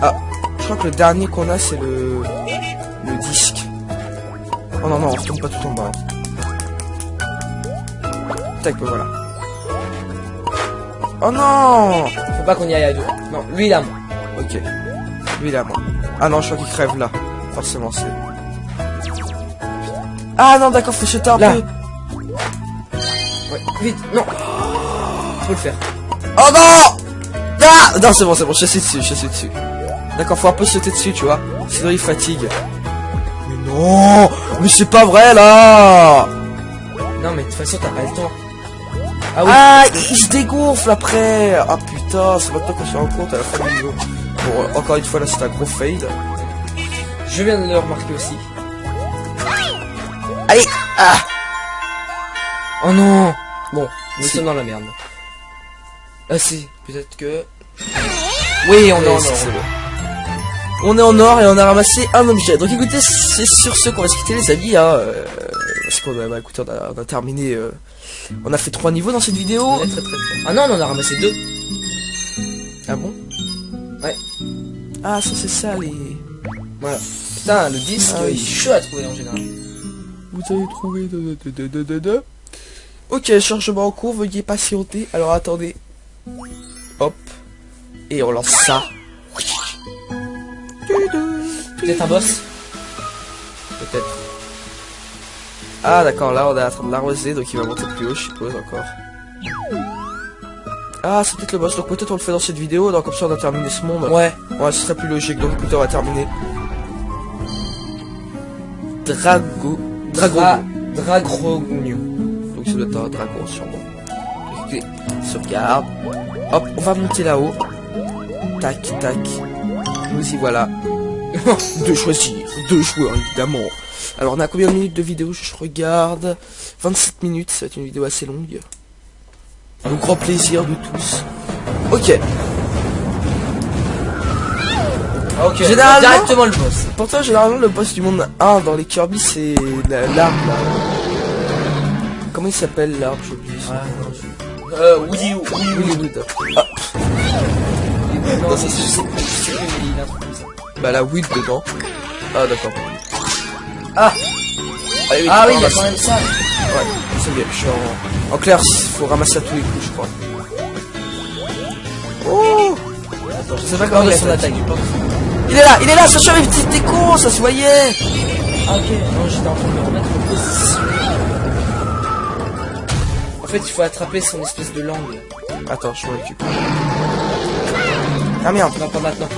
[SPEAKER 1] Ah, je crois que le dernier qu'on a, c'est le disque. Oh non, on retombe pas tout en bas. Tac, voilà. Oh non!
[SPEAKER 2] Faut pas qu'on y aille à deux. Non, lui il a moi.
[SPEAKER 1] Ok. Lui, il est à moi. Ah non, je crois qu'il crève là. Forcément, c'est... Ah non, d'accord, faut sauter un
[SPEAKER 2] Là.
[SPEAKER 1] peu.
[SPEAKER 2] Ouais, vite, non. Faut le faire.
[SPEAKER 1] Oh non! Ah non, c'est bon, je suis dessus. D'accord, faut un peu sauter dessus, tu vois. Sinon, il fatigue. Mais non! Mais c'est pas vrai, là!
[SPEAKER 2] Non, mais de toute façon, t'as pas le temps. Ah oui.
[SPEAKER 1] Ah, il se dégonfle après! Ah putain, c'est maintenant qu'on se rend compte à la fin du vidéo. Bon, encore une fois, là, c'est un gros fail.
[SPEAKER 2] Je viens de le remarquer aussi.
[SPEAKER 1] Allez! Ah!
[SPEAKER 2] Oh non. Bon, nous sommes dans la merde. Ah si, peut-être que... Oui, on est en or.
[SPEAKER 1] c'est bon. On est en or et on a ramassé un objet. Donc écoutez, c'est sur ce qu'on va se quitter les amis. Hein, parce qu'on a, bah, écoutez, on a terminé... on a fait 3 niveaux dans cette vidéo.
[SPEAKER 2] On est très fort. Ah non, on en a ramassé 2.
[SPEAKER 1] Ah bon?
[SPEAKER 2] Ouais.
[SPEAKER 1] Ah, ça c'est ça les...
[SPEAKER 2] Voilà. Putain, le disque,
[SPEAKER 1] Ah,
[SPEAKER 2] il est
[SPEAKER 1] oui.
[SPEAKER 2] chaud à trouver en général.
[SPEAKER 1] Vous avez trouvé... Ok, chargement en cours, veuillez patienter. Alors attendez. Hop. Et on lance ça.
[SPEAKER 2] Peut-être un boss. Peut-être.
[SPEAKER 1] Ah d'accord, là on est en train de l'arroser, donc il va monter plus haut, je suppose, encore. Ah, c'est peut-être le boss, donc peut-être on le fait dans cette vidéo, donc comme ça on a terminé ce monde.
[SPEAKER 2] Ouais.
[SPEAKER 1] Ouais, ce serait plus logique, donc écoutez, on va terminer. Dragogno. Donc ça doit être un dragon, sûrement. Écoutez, sauvegarde. Hop, on va monter là-haut. Tac, tac. Nous y voilà. De choisir, 2 joueurs, évidemment. Alors, on a combien de minutes de vidéo? Je regarde. 27 minutes, ça va être une vidéo assez longue. Au grand plaisir de tous. Ok.
[SPEAKER 2] Ok,
[SPEAKER 1] Généralement-
[SPEAKER 2] directement le boss.
[SPEAKER 1] Pourtant, généralement, le boss du monde 1 dans les Kirby, c'est l'arbre, là. Comment il s'appelle, l'arbre? J'ai oublié ça.
[SPEAKER 2] Woody.
[SPEAKER 1] Wood. Ah,
[SPEAKER 2] Non, c'est il a un truc comme ça.
[SPEAKER 1] bah la Wood dedans. Ah, d'accord.
[SPEAKER 2] Ah.
[SPEAKER 1] Allez, vite,
[SPEAKER 2] Ah oui,
[SPEAKER 1] on
[SPEAKER 2] il y a
[SPEAKER 1] ramasse.
[SPEAKER 2] quand même ça.
[SPEAKER 1] Ouais, c'est bien. Je suis en clair, il faut ramasser à tous les coups, je crois. Oh!
[SPEAKER 2] Attends,
[SPEAKER 1] Je sais pas comment
[SPEAKER 2] il
[SPEAKER 1] il
[SPEAKER 2] a son
[SPEAKER 1] fait.
[SPEAKER 2] attaque.
[SPEAKER 1] Il est là, Sacha, mais t'es con, ça se voyait!
[SPEAKER 2] Ah ok, non, j'étais en train de me remettre en position. En fait, il faut attraper son espèce de langue.
[SPEAKER 1] Attends, je m'en occupe. Ah merde!
[SPEAKER 2] Non, pas maintenant.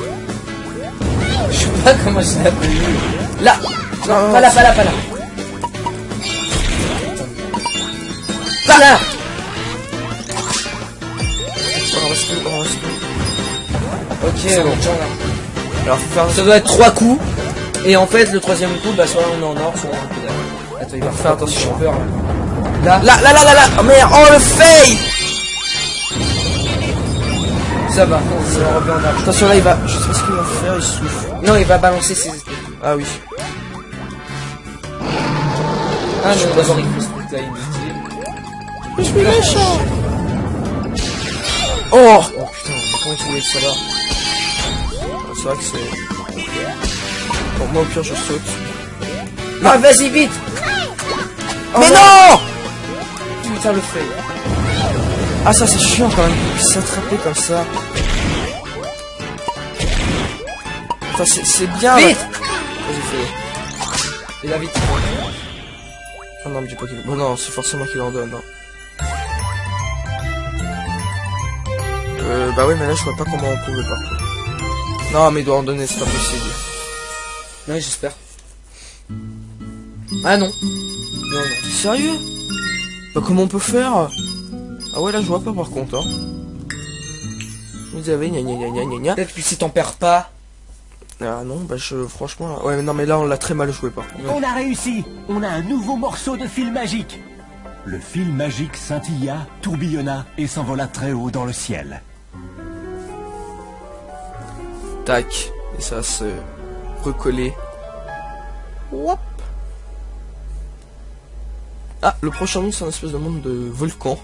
[SPEAKER 2] Je sais pas comment je l'appelle.
[SPEAKER 1] Là!
[SPEAKER 2] Non, pas là. Là.
[SPEAKER 1] On ramasse tout.
[SPEAKER 2] Ok, bon, tiens, là.
[SPEAKER 1] Alors, faut faire
[SPEAKER 2] Ça doit être 3 coups. Et en fait, le 3e coup, bah, soit on est en or, soit on est en pédale. Attends, il va
[SPEAKER 1] faire attention.
[SPEAKER 2] J'ai peur. Là.
[SPEAKER 1] Là! Oh merde! Oh le fail!
[SPEAKER 2] Ça va, ça va revenir en argent.
[SPEAKER 1] Attention là, il va. Je sais pas ce qu'il va faire, il souffle.
[SPEAKER 2] Non, il va balancer ses...
[SPEAKER 1] Ah oui.
[SPEAKER 2] Ah, non, d'abord, il faut ce truc-là inutile.
[SPEAKER 1] Je suis méchant! Oh!
[SPEAKER 2] Oh putain, comment tu voulais ça là?
[SPEAKER 1] C'est vrai que c'est... Bon, moi au pire je saute.
[SPEAKER 2] Ah, vas-y, vite! Oh,
[SPEAKER 1] Mais non!
[SPEAKER 2] Putain, le fait.
[SPEAKER 1] Ah ça c'est chiant quand même, il puisse s'attraper comme ça. Enfin c'est bien.
[SPEAKER 2] Vite!
[SPEAKER 1] Vas-y fais-le.
[SPEAKER 2] Et là, vite.
[SPEAKER 1] Ah non mais dis pas qu'il... Bon non, c'est forcément qu'il en donne. Hein. Bah oui mais là je vois pas comment on pouvait pas. Non mais il doit en donner, c'est pas possible.
[SPEAKER 2] Ouais, j'espère. Ah non. Non.
[SPEAKER 1] T'es sérieux? Bah comment on peut faire? Ah ouais là je vois pas par contre hein. Vous avez gna.
[SPEAKER 2] Peut-être que si t'en perds pas...
[SPEAKER 1] Ah non bah franchement... Ouais mais non mais là on l'a très mal joué par contre.
[SPEAKER 3] On a réussi. On a un nouveau morceau de fil magique. Le fil magique scintilla, tourbillonna et s'envola très haut dans le ciel.
[SPEAKER 1] Tac. Et ça va se recoller. Wop. Ah, le prochain monde c'est un espèce de monde de volcan.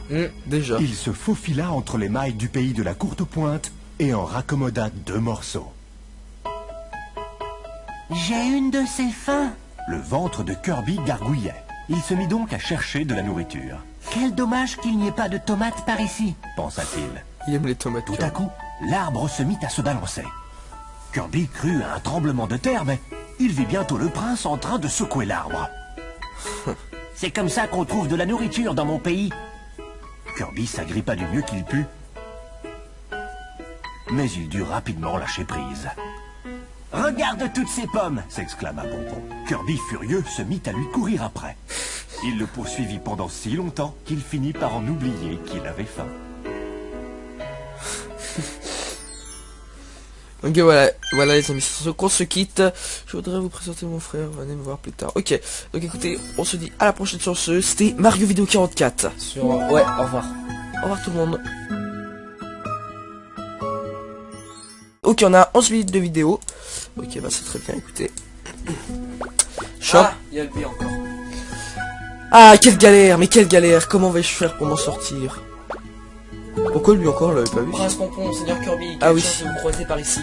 [SPEAKER 1] Déjà.
[SPEAKER 3] Il se faufila entre les mailles du pays de la courte pointe et en raccommoda 2 morceaux.
[SPEAKER 4] J'ai une de ces fins.
[SPEAKER 3] Le ventre de Kirby gargouillait. Il se mit donc à chercher de la nourriture.
[SPEAKER 4] Quel dommage qu'il n'y ait pas de tomates par ici.
[SPEAKER 3] Pensa-t-il.
[SPEAKER 1] Il aime les tomates.
[SPEAKER 3] Tout à coup, l'arbre se mit à se balancer. Kirby crut à un tremblement de terre, mais il vit bientôt le prince en train de secouer l'arbre. C'est comme ça qu'on trouve de la nourriture dans mon pays. Kirby s'agrippa du mieux qu'il put. Mais il dut rapidement lâcher prise. Regarde toutes ces pommes, s'exclama Bonbon. Kirby, furieux, se mit à lui courir après. Il le poursuivit pendant si longtemps qu'il finit par en oublier qu'il avait faim.
[SPEAKER 1] Ok, voilà les amis, c'est sur ce qu'on se quitte. Je voudrais vous présenter mon frère, venez me voir plus tard. Ok, donc écoutez, on se dit à la prochaine sur ce. C'était Mario Vidéo 44.
[SPEAKER 2] Sur... Ouais, au revoir.
[SPEAKER 1] Au revoir tout le monde. Ok, on a 11 minutes de vidéo. Ok, bah c'est très bien, écoutez. Shop.
[SPEAKER 2] Ah, il y a le B encore.
[SPEAKER 1] Ah, quelle galère, mais quelle galère. Comment vais-je faire pour m'en sortir? Pourquoi lui encore, on l'avait pas vu?
[SPEAKER 2] Prince Pompon, Seigneur Kirby,
[SPEAKER 1] Ah oui.
[SPEAKER 2] chance de vous croiser par ici.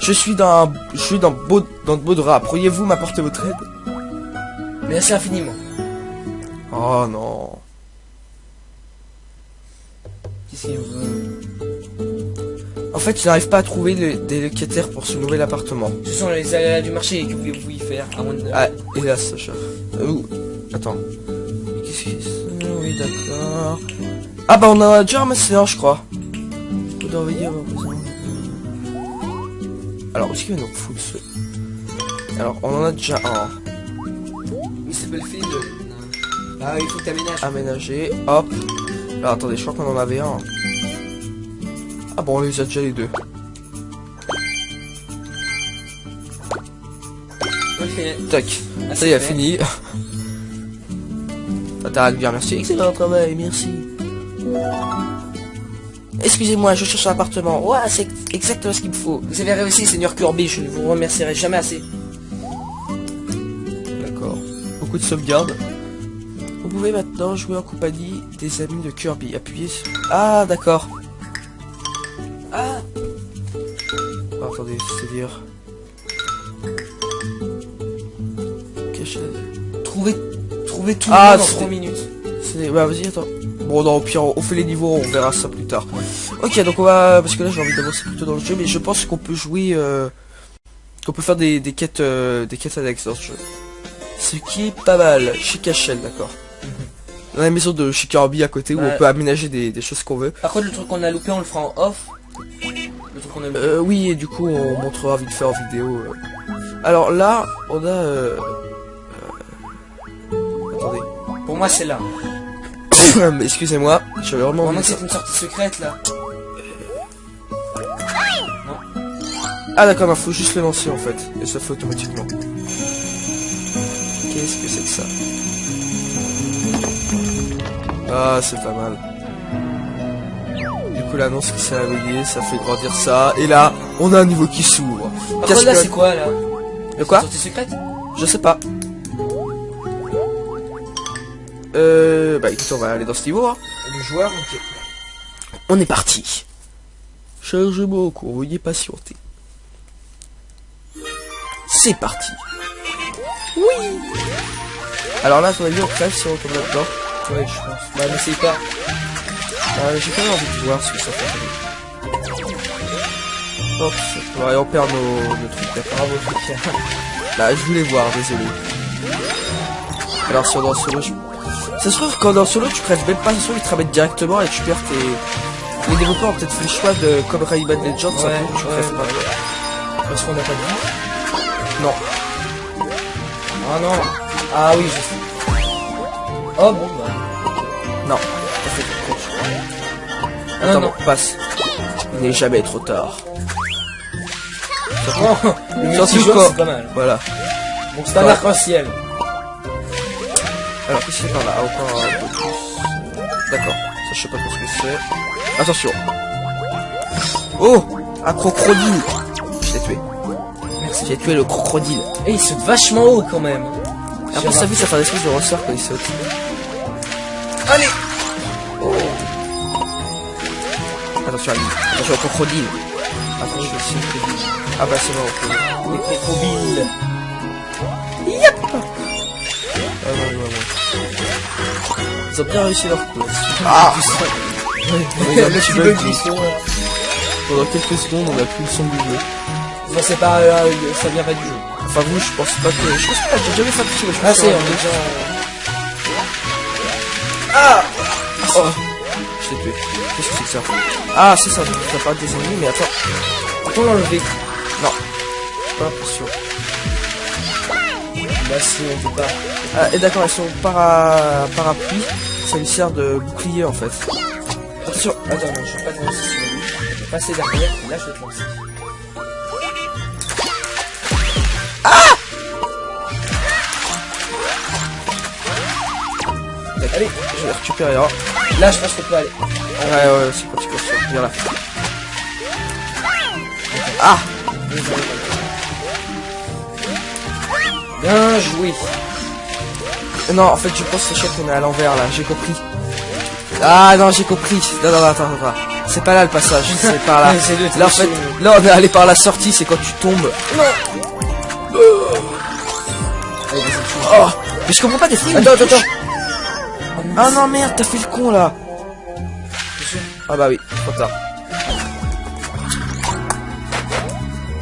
[SPEAKER 1] Je suis dans de beaux draps. Pourriez-vous m'apporter votre aide?
[SPEAKER 2] Merci infiniment.
[SPEAKER 1] Oh non.
[SPEAKER 2] Qu'est-ce qu'il veut?
[SPEAKER 1] En fait, je n'arrive pas à trouver des locataires pour ce nouvel appartement.
[SPEAKER 2] Ce sont les aléas du marché, que voulez-vous y faire à moins de...
[SPEAKER 1] Ah, hélas, cher. Attends. Mais qu'est-ce que c'est? Oui, d'accord. Ah bah on a déjà ramassé un, je crois. Faut d'envoyer avoir besoin. Alors, est-ce qu'il va nous foutre ce... Alors, on en a déjà un.
[SPEAKER 2] Il s'appelle Phil. Ah, il faut que t'aménages.
[SPEAKER 1] Aménager, hop. Alors, attendez, je crois qu'on en avait un. Ah bon, on les a déjà les deux.
[SPEAKER 2] Ok.
[SPEAKER 1] Tac.
[SPEAKER 2] Ah,
[SPEAKER 1] Ça y est,
[SPEAKER 2] fait.
[SPEAKER 1] fini. Ah, t'as à bien, merci. Excellent travail, merci. Excusez-moi, je cherche un appartement. Ouais, c'est exactement ce qu'il me faut.
[SPEAKER 2] Vous avez réussi, Seigneur Kirby, je ne vous remercierai jamais assez.
[SPEAKER 1] D'accord. Beaucoup de sauvegarde. Vous pouvez maintenant jouer en compagnie des amis de Kirby. Appuyez sur... Ah, d'accord.
[SPEAKER 2] Ah,
[SPEAKER 1] Ah, attendez, c'est-à-dire...
[SPEAKER 2] trouvez tout
[SPEAKER 1] Ah,
[SPEAKER 2] le monde en
[SPEAKER 1] c'est-
[SPEAKER 2] 3 minutes.
[SPEAKER 1] Bah, vas-y, attends. Bon, non, au pire, on fait les niveaux, on verra ça plus tard. Ok, donc on va... Parce que là, j'ai envie d'avancer plutôt dans le jeu, mais je pense qu'on peut jouer... Qu'on peut faire des quêtes annexes dans ce jeu. Ce qui est pas mal. Chez Cachel, d'accord. Dans la maison de chez Kirby à côté, où
[SPEAKER 2] Ouais.
[SPEAKER 1] on peut aménager des choses qu'on veut.
[SPEAKER 2] Par contre, le truc qu'on a loupé, on le fera en off. Le truc qu'on a loupé.
[SPEAKER 1] Oui, et du coup, on montrera vite fait en vidéo. Alors là, on a... Attendez.
[SPEAKER 2] Pour moi, c'est là.
[SPEAKER 1] Mais excusez-moi, j'avais vraiment
[SPEAKER 2] Vraiment
[SPEAKER 1] envie
[SPEAKER 2] que
[SPEAKER 1] de
[SPEAKER 2] c'est une sortie secrète, là.
[SPEAKER 1] Ah d'accord, non, faut juste le lancer en fait, et ça fait automatiquement. Qu'est-ce que c'est que ça? Ah, c'est pas mal. Du coup, l'annonce qui s'est réveillée, ça fait grandir ça, et là, on a un niveau qui s'ouvre.
[SPEAKER 2] Par contre, là, c'est quoi, là?
[SPEAKER 1] De quoi?
[SPEAKER 2] Une sortie secrète?
[SPEAKER 1] Je sais pas. Bah écoute, on va aller dans ce niveau, hein.
[SPEAKER 2] Le joueur, ok.
[SPEAKER 1] On est parti. Chargez-moi au cours, veuillez patienter. C'est parti. Oui. Alors là, on va dire, on crève si on tombe là-dedans.
[SPEAKER 2] Ouais, je pense. Bah, n'essaye pas.
[SPEAKER 1] J'ai quand même envie de voir ce que ça fait. Hop, ouais, on perd nos trucs, d'accord.
[SPEAKER 2] Bravo, truc.
[SPEAKER 1] Bah, je voulais voir, désolé. Alors, si on est en solo, ça se trouve, quand on est en solo, tu crèves même pas, ça se trouve, ils te ramènent directement et tu perds tes... Les développeurs ont peut-être fait le choix de, comme Rayman Legends, ça
[SPEAKER 2] Ouais,
[SPEAKER 1] fait que tu
[SPEAKER 2] ouais.
[SPEAKER 1] crèves pas.
[SPEAKER 2] Parce qu'on n'a pas de vie.
[SPEAKER 1] Non.
[SPEAKER 2] Ah non. Ah oui, je sais. Oh bon, bah.
[SPEAKER 1] Non. Ça fait trop court, je crois.
[SPEAKER 2] Ah
[SPEAKER 1] Attends,
[SPEAKER 2] non.
[SPEAKER 1] bon, passe. Il n'est jamais trop tard.
[SPEAKER 2] Non, le
[SPEAKER 1] Surtout
[SPEAKER 2] multijoueur,
[SPEAKER 1] quand-
[SPEAKER 2] c'est pas mal.
[SPEAKER 1] Voilà.
[SPEAKER 2] Donc c'est un
[SPEAKER 1] Ouais.
[SPEAKER 2] arc-en-ciel.
[SPEAKER 1] Alors, qu'est-ce qu'il y a par là? Ah, encore un peu plus. D'accord. Ça, je sais pas trop ce que c'est. Attention. Oh! Un crocodile! Je l'ai tué.
[SPEAKER 2] Merci.
[SPEAKER 1] J'ai tué le crocodile.
[SPEAKER 2] Et il saute vachement haut quand même.
[SPEAKER 1] Après, ça vu, ça fait un espèce de ressort quand il saute.
[SPEAKER 2] Allez.
[SPEAKER 1] Attention à lui. Attention au crocodile. Attention aussi au crocodile. Ah bah, c'est bon,
[SPEAKER 2] Les crocodiles.
[SPEAKER 1] Ah non, non, non. Ils ont bien réussi leur coup.
[SPEAKER 2] Ah.
[SPEAKER 1] On a un
[SPEAKER 2] Le
[SPEAKER 1] petit
[SPEAKER 2] petit
[SPEAKER 1] bug
[SPEAKER 2] bug
[SPEAKER 1] du-
[SPEAKER 2] du son.
[SPEAKER 1] Pendant quelques secondes, on a plus le son du jeu.
[SPEAKER 2] Enfin, c'est pas, ça vient pas du jeu.
[SPEAKER 1] Enfin vous, je pense pas que... Je pense pas, j'ai jamais fait un petit jeu.
[SPEAKER 2] Ah, c'est, on est déjà...
[SPEAKER 1] Ah oh. Je l'ai tué. Qu'est-ce que c'est que ça? Ah, c'est ça, t'as pas des ennemis, mais attends.
[SPEAKER 2] Faut l'enlever.
[SPEAKER 1] Non. Pas l'impression.
[SPEAKER 2] Bah si, on peut pas.
[SPEAKER 1] Ah, et d'accord, elles sont parapluie. Ça lui sert de bouclier, en fait. Attention.
[SPEAKER 2] Attends, non, je vais pas te lancer sur lui. Je vais passer derrière, et là je vais te lancer.
[SPEAKER 1] Allez, je vais récupérer là.
[SPEAKER 2] Là, je pense qu'on peut aller.
[SPEAKER 1] Ouais, c'est pas tu cours sur. Viens là. Ah!
[SPEAKER 2] Bien joué.
[SPEAKER 1] Non, en fait, je pense que c'est qu'on est à l'envers là. J'ai compris. Ah non, j'ai compris. Non, attends. C'est pas là le passage. C'est par là. Là, en fait, là, on est allé par la sortie. C'est quand tu tombes. Non.
[SPEAKER 2] Allez, vas-y,
[SPEAKER 1] Oh! Mais je comprends pas des films.
[SPEAKER 2] Attends.
[SPEAKER 1] Ah non, merde, t'as fait le con là. Ah bah oui, trop tard.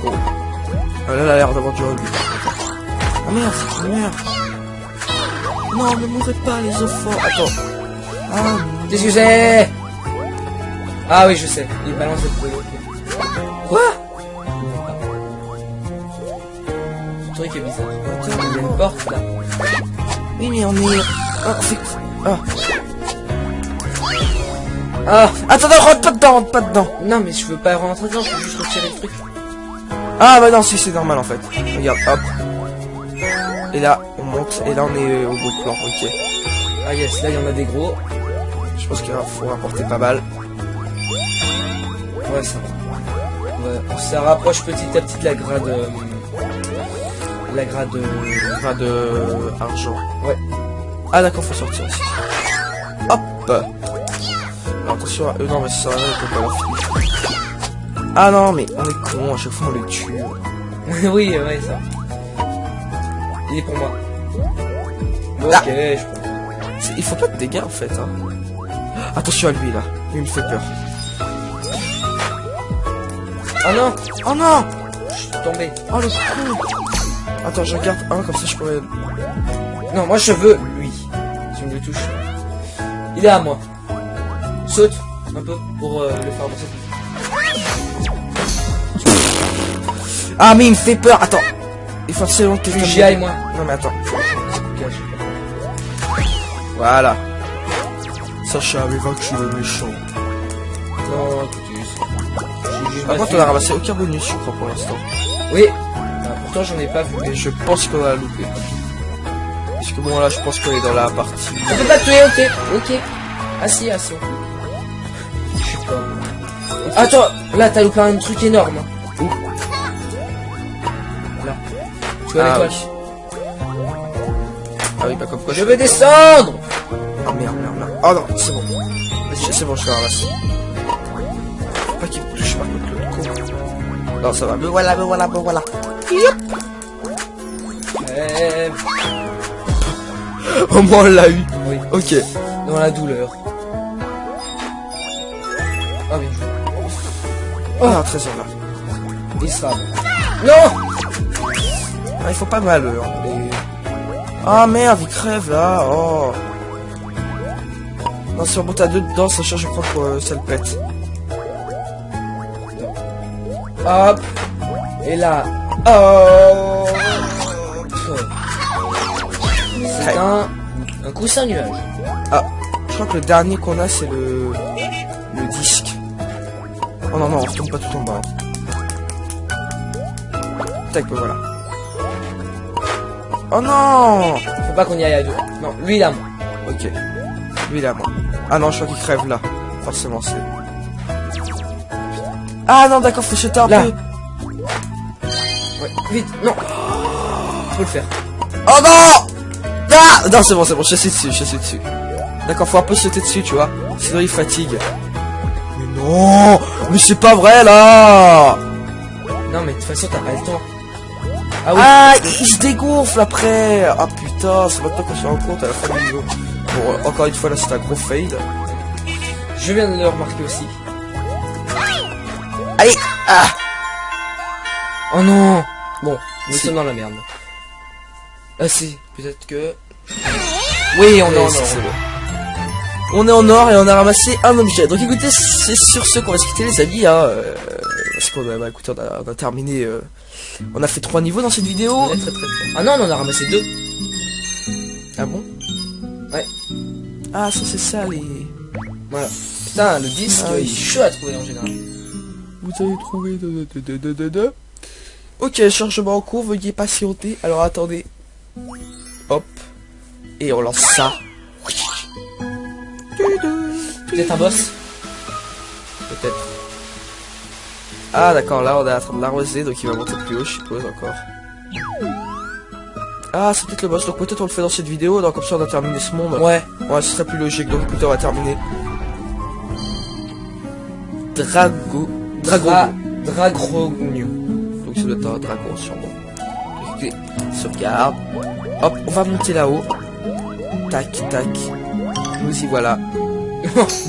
[SPEAKER 1] Oh. Ah, là, elle a l'air d'avoir du rugby. Ah merde. Non, ne mourrez pas les enfants. Attends. Ah,
[SPEAKER 2] Qu'est-ce que c'est? Ah oui, je sais. Il balance le truc.
[SPEAKER 1] quoi?
[SPEAKER 2] Le truc est bizarre. Attends, il y a une porte là.
[SPEAKER 1] Oui, mais on est... Ah, c'est... Ah.
[SPEAKER 2] Ah!
[SPEAKER 1] Attends, rentre pas dedans.
[SPEAKER 2] Non, mais je veux pas rentrer dedans, je veux juste retirer le truc.
[SPEAKER 1] Ah bah non, si, c'est normal en fait. Regarde, hop. Et là, on monte, et là on est au bout de plan, ok.
[SPEAKER 2] Ah yes, là il y en a des gros.
[SPEAKER 1] Je pense qu'il faut rapporter pas mal.
[SPEAKER 2] Ouais, ça va. Ouais, on se rapproche petit à petit de la grade...
[SPEAKER 1] Grade argent.
[SPEAKER 2] Ouais.
[SPEAKER 1] Ah d'accord, faut sortir aussi. Hop. Alors, attention à eux, non mais ça, on peut pas leur filer. Ah non, mais on est con, à chaque fois on les tue.
[SPEAKER 2] Oui, ouais, ça. Il est pour moi. Ok,
[SPEAKER 1] Ah.
[SPEAKER 2] je prends.
[SPEAKER 1] Il faut pas de dégâts en fait. Hein. Attention à lui là, lui il me fait peur.
[SPEAKER 2] Oh non!
[SPEAKER 1] Oh non!
[SPEAKER 2] Je suis tombé.
[SPEAKER 1] Oh le con! Attends, je regarde un comme ça je pourrais...
[SPEAKER 2] Non, moi je veux lui. Si on le touche. Il est à moi. Saute un peu pour le faire avancer.
[SPEAKER 1] Ah mais il me fait peur! Attends! Il faut absolument que quelqu'un...
[SPEAKER 2] J'y aille moi.
[SPEAKER 1] Non mais attends. Voilà. Sacha avait vaincu le méchant.
[SPEAKER 2] Non, écoutez.
[SPEAKER 1] Par contre on a ramassé aucun bonus je crois pour l'instant.
[SPEAKER 2] Oui. Bah, pourtant j'en ai pas vu.
[SPEAKER 1] Et je pense qu'on a loupé. Parce que bon là je pense qu'on est dans la partie...
[SPEAKER 2] On peut pas te tuer, ok. Ah si, Je sais pas. Attends, là t'as loupé un truc énorme.
[SPEAKER 1] Où?
[SPEAKER 2] Là. Tu vois l'étoile?
[SPEAKER 1] Oui. Ah oui, bah comme quoi
[SPEAKER 2] Je veux descendre.
[SPEAKER 1] Oh merde. Oh non, c'est bon. C'est bon, je vais ramasser. Faut pas qu'il me touche par contre le con. Non, ça va. Me voilà. Yop. Au moins on l'a eu.
[SPEAKER 2] Oui.
[SPEAKER 1] Ok.
[SPEAKER 2] Dans la douleur. Ah bien.
[SPEAKER 1] Oh, trésor là.
[SPEAKER 2] Il sera. Non.
[SPEAKER 1] Ah, il faut pas mal eux. Hein. Mais... Ah merde, il crève là. Oh. Non, si on monte à deux dedans, ça change, je crois que ça le pète.
[SPEAKER 2] Hop. Et là. Oh. C'est un coussin nuage.
[SPEAKER 1] Ah, je crois que le dernier qu'on a, c'est le disque. Oh non, on retombe pas tout en bas. Tac, bah voilà. Oh non!
[SPEAKER 2] Faut pas qu'on y aille à deux. Non, lui il a moi.
[SPEAKER 1] Ok. Lui, là, moi. Ah non, je crois qu'il crève là. Forcément, c'est... Ah non, d'accord, faut jeter un
[SPEAKER 2] Là.
[SPEAKER 1] peu.
[SPEAKER 2] Ouais, vite, non. Faut le faire.
[SPEAKER 1] Oh non! Ah non, c'est bon, je suis dessus. D'accord, faut un peu sauter dessus, tu vois. Sinon, il fatigue. Mais non! Mais c'est pas vrai, là!
[SPEAKER 2] Non, mais de toute façon, t'as pas le temps. Ah oui.
[SPEAKER 1] Ah, il se dégonfle après! Ah putain, c'est maintenant qu'on se rend compte à la fin du niveau. Bon, encore une fois, là, c'est un gros fade.
[SPEAKER 2] Je viens de le remarquer aussi.
[SPEAKER 1] Allez! Ah!
[SPEAKER 2] Oh non. Bon, nous
[SPEAKER 1] Si.
[SPEAKER 2] sommes dans la merde. Ah si, peut-être que... Oui, on est en or.
[SPEAKER 1] C'est bon. On est en or et on a ramassé un objet. Donc écoutez, c'est sur ce qu'on va se quitter les amis. Hein, parce qu'on a, bah, écoutez, on a terminé... on a fait 3 niveaux dans cette vidéo.
[SPEAKER 2] On est très très fort. Ah non, on en a ramassé 2.
[SPEAKER 1] Ah bon?
[SPEAKER 2] Ouais.
[SPEAKER 1] Ah ça c'est ça les...
[SPEAKER 2] Voilà. Putain, le disque,
[SPEAKER 1] Ah oui.
[SPEAKER 2] il est chaud à trouver en général.
[SPEAKER 1] Vous avez trouvé Ok, chargement en cours, veuillez patienter. Alors attendez. Hop. Et on lance ça.
[SPEAKER 2] Peut-être un boss. Peut-être.
[SPEAKER 1] Ah d'accord, là on est en train de l'arroser, donc il va monter plus haut, je suppose, encore. Ah, c'est peut-être le boss, donc peut-être on le fait dans cette vidéo, donc comme ça on a terminé ce monde.
[SPEAKER 2] Ouais.
[SPEAKER 1] Ouais, ce serait plus logique, donc écoutez, on va terminer. Dragogno. Donc ça doit être un dragon, sûrement. Écoutez, sauvegarde. Hop, on va monter là-haut. Tac, tac. Nous y voilà.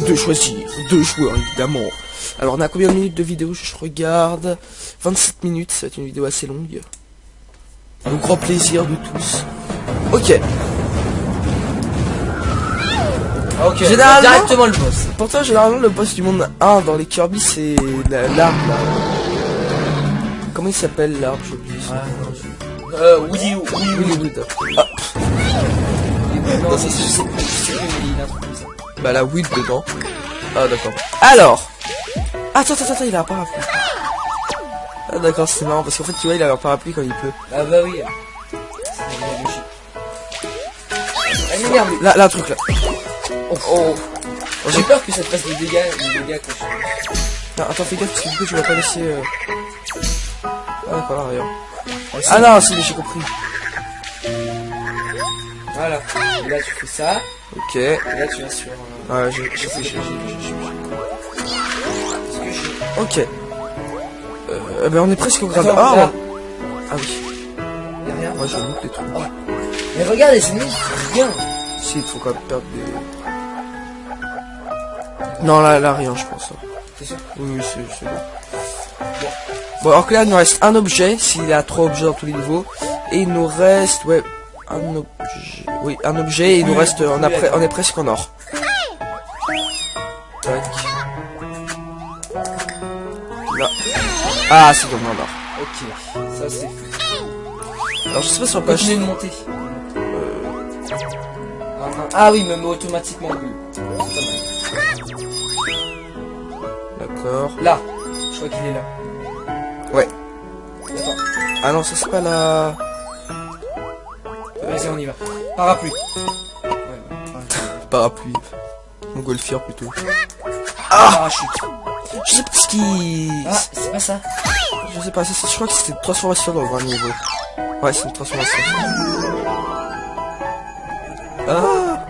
[SPEAKER 1] Deux choisir, 2 joueurs, évidemment. Alors, on a combien de minutes de vidéo? Je regarde. 27 minutes, ça va être une vidéo assez longue. Au grand plaisir de tous. Ok.
[SPEAKER 2] Ok,
[SPEAKER 1] Généralement-
[SPEAKER 2] directement le boss.
[SPEAKER 1] Pourtant, généralement, le boss du monde 1 dans les Kirby, c'est l'arbre, là. Comment il s'appelle, l'arbre? J'ai oublié ça.
[SPEAKER 2] Woody.
[SPEAKER 1] Wood. Ah,
[SPEAKER 2] Non, c'est il a un truc comme ça.
[SPEAKER 1] bah la Wood dedans. Ah, d'accord. Alors. Attends, il a un parapluie. Ah, d'accord, c'est marrant, parce qu'en fait, tu vois, il a un parapluie quand il pleut.
[SPEAKER 2] Ah bah oui. C'est la logique. Ah merde.
[SPEAKER 1] Là, un truc, là. Oh.
[SPEAKER 2] J'ai peur que ça te fasse des dégâts quand je...
[SPEAKER 1] Non, attends, fais gaffe, parce que du coup, tu vas pas laisser... Ah, d'accord, rien. Ah non, si, mais j'ai compris.
[SPEAKER 2] Voilà. Et là tu fais ça.
[SPEAKER 1] Ok.
[SPEAKER 2] Et là tu vas sur...
[SPEAKER 1] Ouais, j'ai compris.
[SPEAKER 2] Est-ce que je...
[SPEAKER 1] Ok. Ben on est presque au grade
[SPEAKER 2] Attends,
[SPEAKER 1] 1.
[SPEAKER 2] là.
[SPEAKER 1] Ah oui.
[SPEAKER 2] Y'a rien.
[SPEAKER 1] Moi, je loupe les trucs.
[SPEAKER 2] Mais regarde les ennemis, rien.
[SPEAKER 1] Si, il faut quand même perdre des... Non, là, rien, je pense.
[SPEAKER 2] C'est sûr.
[SPEAKER 1] Oui, c'est bon. Bon, alors que là, il nous reste un objet, s'il y a 3 objets dans tous les niveaux. Et il nous reste, ouais, un objet. Oui, un objet, et il nous reste, on est presque en or. Tac. Là. Ah, c'est bon, en or.
[SPEAKER 2] Ok, ça c'est fait.
[SPEAKER 1] Alors, je sais pas si on peut
[SPEAKER 2] Continue
[SPEAKER 1] acheter...
[SPEAKER 2] de monter. Ah oui, même automatiquement bleu.
[SPEAKER 1] D'accord.
[SPEAKER 2] Là, je crois qu'il est là.
[SPEAKER 1] Ouais.
[SPEAKER 2] Attends,
[SPEAKER 1] Ah non, ça c'est pas la...
[SPEAKER 2] vas-y on y va. Parapluie.
[SPEAKER 1] Parapluie. Montgolfière plutôt.
[SPEAKER 2] Parachute.
[SPEAKER 1] Je sais pas ce qui...
[SPEAKER 2] Ah, c'est pas ça.
[SPEAKER 1] Je sais pas, je crois que c'était une transformation dans un niveau. Ouais, c'est une transformation. Ah,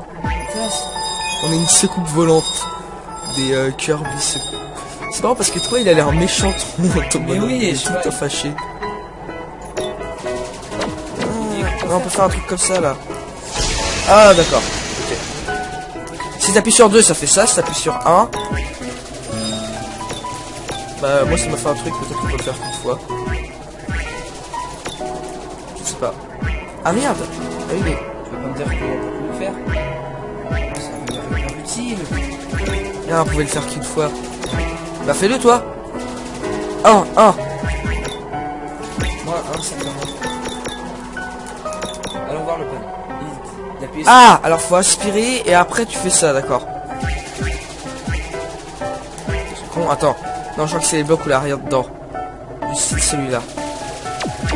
[SPEAKER 1] on a une secoupe volante des Kirby. C'est marrant parce que toi, il a l'air méchant. Ton
[SPEAKER 2] Mais
[SPEAKER 1] bonhomme,
[SPEAKER 2] oui,
[SPEAKER 1] il est
[SPEAKER 2] je
[SPEAKER 1] tout le temps fâché. Ah, on peut faire un truc comme ça là. Ah, d'accord. Ok. Si t'appuies sur 2, ça fait ça. Si t'appuies sur 1, bah moi ça m'a fait un truc, peut-être qu'on peut le faire qu'une fois. Je sais pas. Ah merde. Ah oui, mais...
[SPEAKER 2] Tu vas pas me dire qu'on peut le faire. Ça va devenir hyper utile.
[SPEAKER 1] Ah, on pouvait le faire qu'une fois. Bah fais-le toi. 1.
[SPEAKER 2] Moi, ça me allons voir le panneau. Il appuie sur...
[SPEAKER 1] Ah, alors faut aspirer et après tu fais ça, d'accord. C'est con, attends. Non, je crois que c'est les blocs où il y a rien dedans. C'est celui-là.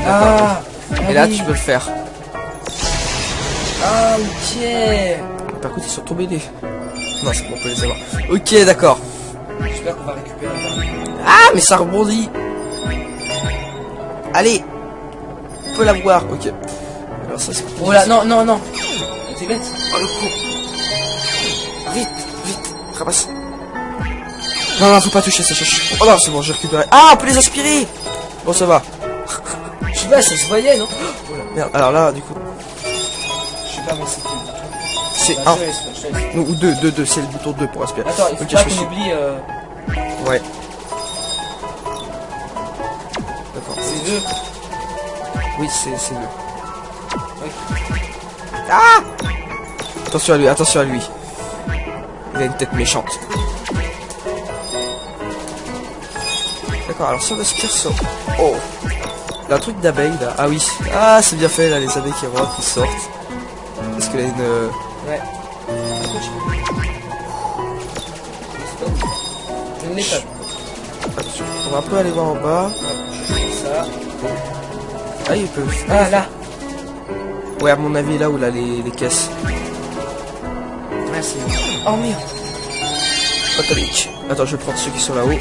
[SPEAKER 2] Ah,
[SPEAKER 1] Et là
[SPEAKER 2] oui.
[SPEAKER 1] tu peux le faire.
[SPEAKER 2] Ah, ok.
[SPEAKER 1] Par contre ils sont tombés les... Non, c'est bon, on peut les avoir. Ok, d'accord.
[SPEAKER 2] J'espère qu'on va récupérer un...
[SPEAKER 1] Ah, mais ça rebondit. Allez. On peut l'avoir, ok. Alors ça c'est...
[SPEAKER 2] Oh là, non. T'es bête.
[SPEAKER 1] Oh le coup. Vite, ramasse. Non, faut pas toucher ça. Oh non, c'est bon, j'ai récupéré. Ah, on peut les aspirer. Bon, ça va.
[SPEAKER 2] Je sais pas, ça se voyait, non?
[SPEAKER 1] Merde, alors là, du coup,
[SPEAKER 2] Je sais pas, mais c'est qui.
[SPEAKER 1] c'est
[SPEAKER 2] Bah,
[SPEAKER 1] 1.
[SPEAKER 2] je te laisse.
[SPEAKER 1] Ou 2, c'est le bouton 2 pour aspirer.
[SPEAKER 2] Attends, il faut
[SPEAKER 1] Ok,
[SPEAKER 2] pas
[SPEAKER 1] je me
[SPEAKER 2] qu'on
[SPEAKER 1] suis...
[SPEAKER 2] oublie...
[SPEAKER 1] Ouais. D'accord.
[SPEAKER 2] C'est deux.
[SPEAKER 1] Oui, c'est le.
[SPEAKER 2] Oui.
[SPEAKER 1] Ah! Attention à lui, attention à lui. Il a une tête méchante. D'accord, alors si on aspire ça. Oh! Il y a un truc d'abeille là. Ah oui. Ah, c'est bien fait là, les abeilles qui rentrent, qui sortent. Parce qu'il a une.
[SPEAKER 2] Ouais. Je ne l'ai pas.
[SPEAKER 1] Attention, on va un peu aller voir en bas.
[SPEAKER 2] Je fais ça.
[SPEAKER 1] Ah, il peut.
[SPEAKER 2] Ah là.
[SPEAKER 1] Ouais, à mon avis, là où là les caisses.
[SPEAKER 2] Ah, c'est... Oh merde.
[SPEAKER 1] Patalique. Attends, je vais prendre ceux qui sont là-haut.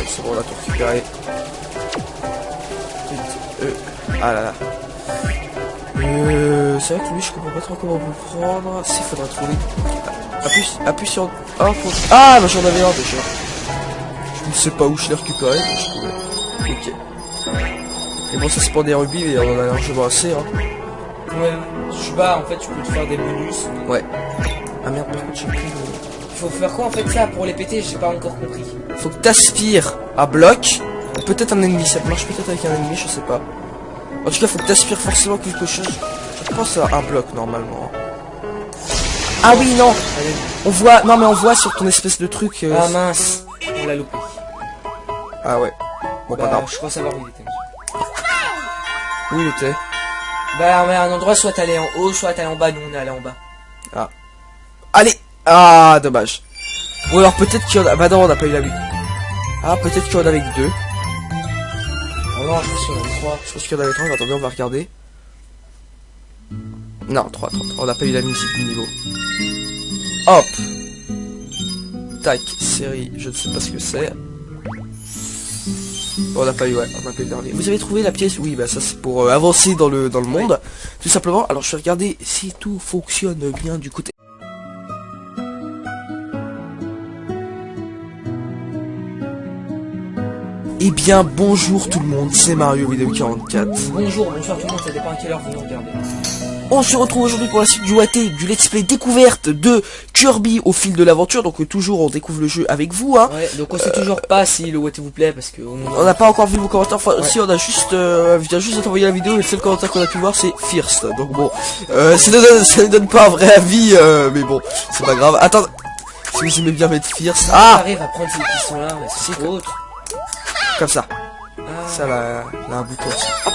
[SPEAKER 1] C'est bon, on a tout récupéré. Ah là là. C'est vrai que lui, je comprends pas trop comment on peut le prendre. S'il faudra trouver. Appuie sur. Ah, ah, bah j'en avais un déjà. Je ne sais pas où je l'ai récupéré, mais je trouvais. Ok. Et bon, ça c'est pour des rubis, mais on en a largement assez, hein.
[SPEAKER 2] Ouais, je sais pas, en fait, tu peux te faire des bonus.
[SPEAKER 1] Ouais. Ah merde, par contre, j'ai plus de...
[SPEAKER 2] Faut faire quoi en fait ça pour les péter? J'ai pas encore compris.
[SPEAKER 1] Faut que t'aspires à bloc. Peut-être un ennemi, ça marche peut-être avec un ennemi, je sais pas. En tout cas, faut que t'aspires forcément quelque chose. Je pense à un bloc normalement. Ah oui, non. On voit, non mais on voit sur ton espèce de truc.
[SPEAKER 2] Ah mince, on l'a loupé.
[SPEAKER 1] Ah ouais. Bon, pas
[SPEAKER 2] Bah,
[SPEAKER 1] grave.
[SPEAKER 2] je crois savoir où il était.
[SPEAKER 1] Où il était?
[SPEAKER 2] Bah, mais à un endroit, soit t'allais en haut, soit t'allais en bas. Nous, on est allé en bas.
[SPEAKER 1] Ah. Allez. Ah, dommage. Ou alors peut-être qu'il y en a... Bah non, on n'a pas eu la 8. Ah, peut-être qu'il y en avait que 2.
[SPEAKER 2] Oh non, je pense qu'il y en avait 3.
[SPEAKER 1] Je pense qu'il y en avait 3. Attendez, on va regarder. Non, 3. On n'a pas eu la musique du niveau. Hop. Tac, série, je ne sais pas ce que c'est. On n'a pas eu, ouais, on n'a pas eu le dernier. Vous avez trouvé la pièce? Oui, bah ça c'est pour avancer dans le monde. Tout simplement. Alors je vais regarder si tout fonctionne bien du côté. Eh bien, bonjour tout le monde, c'est Mario Vidéo 44.
[SPEAKER 2] Bonjour, bonsoir tout le monde, ça dépend à quelle heure vous nous regardez.
[SPEAKER 1] On se retrouve aujourd'hui pour la suite du OAT, du let's play découverte de Kirby au fil de l'aventure. Donc toujours on découvre le jeu avec vous, hein.
[SPEAKER 2] Ouais, donc on sait toujours pas si le OAT vous plaît parce que
[SPEAKER 1] On n'a pas encore vu vos commentaires. Enfin,
[SPEAKER 2] ouais.
[SPEAKER 1] si on a juste, vient juste de t'envoyer la vidéo et le seul commentaire qu'on a pu voir c'est First. Donc bon, ça ne donne pas un vrai avis, mais bon, c'est pas grave. Attends, si vous aimez bien mettre First,
[SPEAKER 2] ah, arrive à prendre ces pistons là, mais c'est
[SPEAKER 1] Si.
[SPEAKER 2] autre.
[SPEAKER 1] comme ça.
[SPEAKER 2] Ah.
[SPEAKER 1] Ça là, là un bouton. Hop.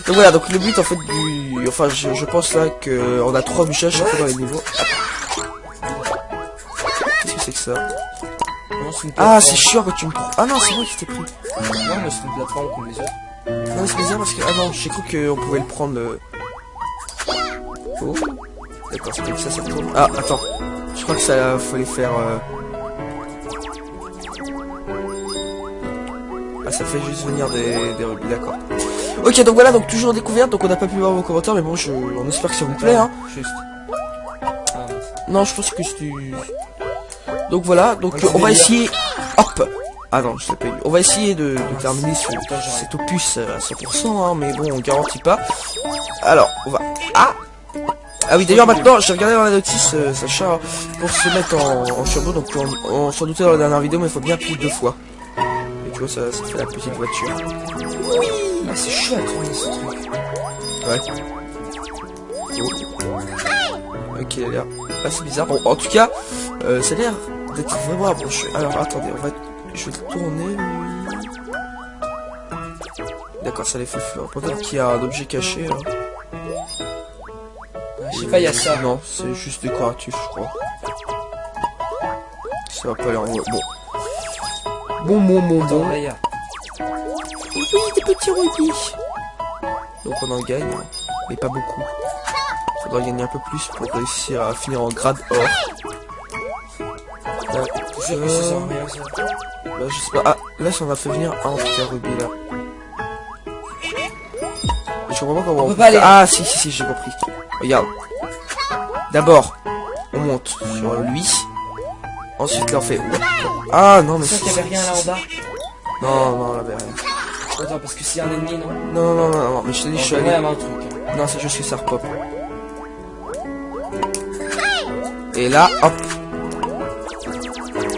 [SPEAKER 1] Donc voilà, donc le but en fait du... Enfin je pense là que on a 3 bûchages chaque fois dans les niveaux. Qu'est-ce que c'est que ça?
[SPEAKER 2] Non, c'est une
[SPEAKER 1] Ah
[SPEAKER 2] plateforme.
[SPEAKER 1] c'est chiant quand tu me prends. Ah non c'est moi qui t'ai pris.
[SPEAKER 2] Non, mais c'est une plateforme comme les autres.
[SPEAKER 1] Non c'est bizarre parce que... Ah non, j'ai cru qu'on pouvait le prendre le... Oh. D'accord, c'est que ça tourne. Ah attends. Je crois que ça fallait faire... Ah ça fait juste venir des rubis, d'accord. Ok donc voilà, donc toujours découverte, donc on n'a pas pu voir vos commentaires, mais bon on espère que ça vous plaît, hein.
[SPEAKER 2] Juste. Ah, mince.
[SPEAKER 1] Non je pense que c'est... Donc voilà, donc
[SPEAKER 2] Ouais,
[SPEAKER 1] on va
[SPEAKER 2] délire.
[SPEAKER 1] essayer... Hop. Ah non, je l'ai pas eu. On va essayer de terminer ce,
[SPEAKER 2] Putain, j'arrête.
[SPEAKER 1] cet opus à 100%, hein, mais bon, on garantit pas. Alors, on va... Ah oui, d'ailleurs, maintenant, j'ai regardé dans la notice, Sacha, pour se mettre en turbo, donc on s'en doutait dans la dernière vidéo, mais il faut bien appuyer 2 fois. Et tu vois, ça fait la petite voiture.
[SPEAKER 2] Ah, c'est chaud à tourner ce truc.
[SPEAKER 1] Ouais. Oh. Ok, il a l'air assez bizarre. Bon, en tout cas, ça a l'air d'être vraiment approché. Alors, attendez, je vais le tourner. D'accord, ça les fait fleur. Peut-être qu'il y a un objet caché. Hein.
[SPEAKER 2] Je sais pas, il y a ça.
[SPEAKER 1] Non, c'est juste décoratif, je crois. Ça va pas aller en haut. Bon. Bon.
[SPEAKER 2] Là, il y a.
[SPEAKER 1] Oui, des petits rubis. Donc on en gagne, hein, mais pas beaucoup. Faudra gagner un peu plus pour réussir à finir en grade or.
[SPEAKER 2] Je sais que ça sert à rien, ça.
[SPEAKER 1] Bah je sais pas. Ah, là ça m'a fait venir un en tout cas rubis là. Je comprends pas comment
[SPEAKER 2] On peut pas aller.
[SPEAKER 1] Ah si, j'ai compris. Regarde. D'abord, on monte sur lui. Ensuite là on fait... Ah non mais
[SPEAKER 2] C'est ça qu'il y avait rien là en bas.
[SPEAKER 1] Non, là avait rien.
[SPEAKER 2] Attends, parce que c'est un ennemi, non?
[SPEAKER 1] Non, mais je te dis, je suis allé...
[SPEAKER 2] Ouais, un truc. Hein.
[SPEAKER 1] Non, c'est juste que ça repop. Et là, hop.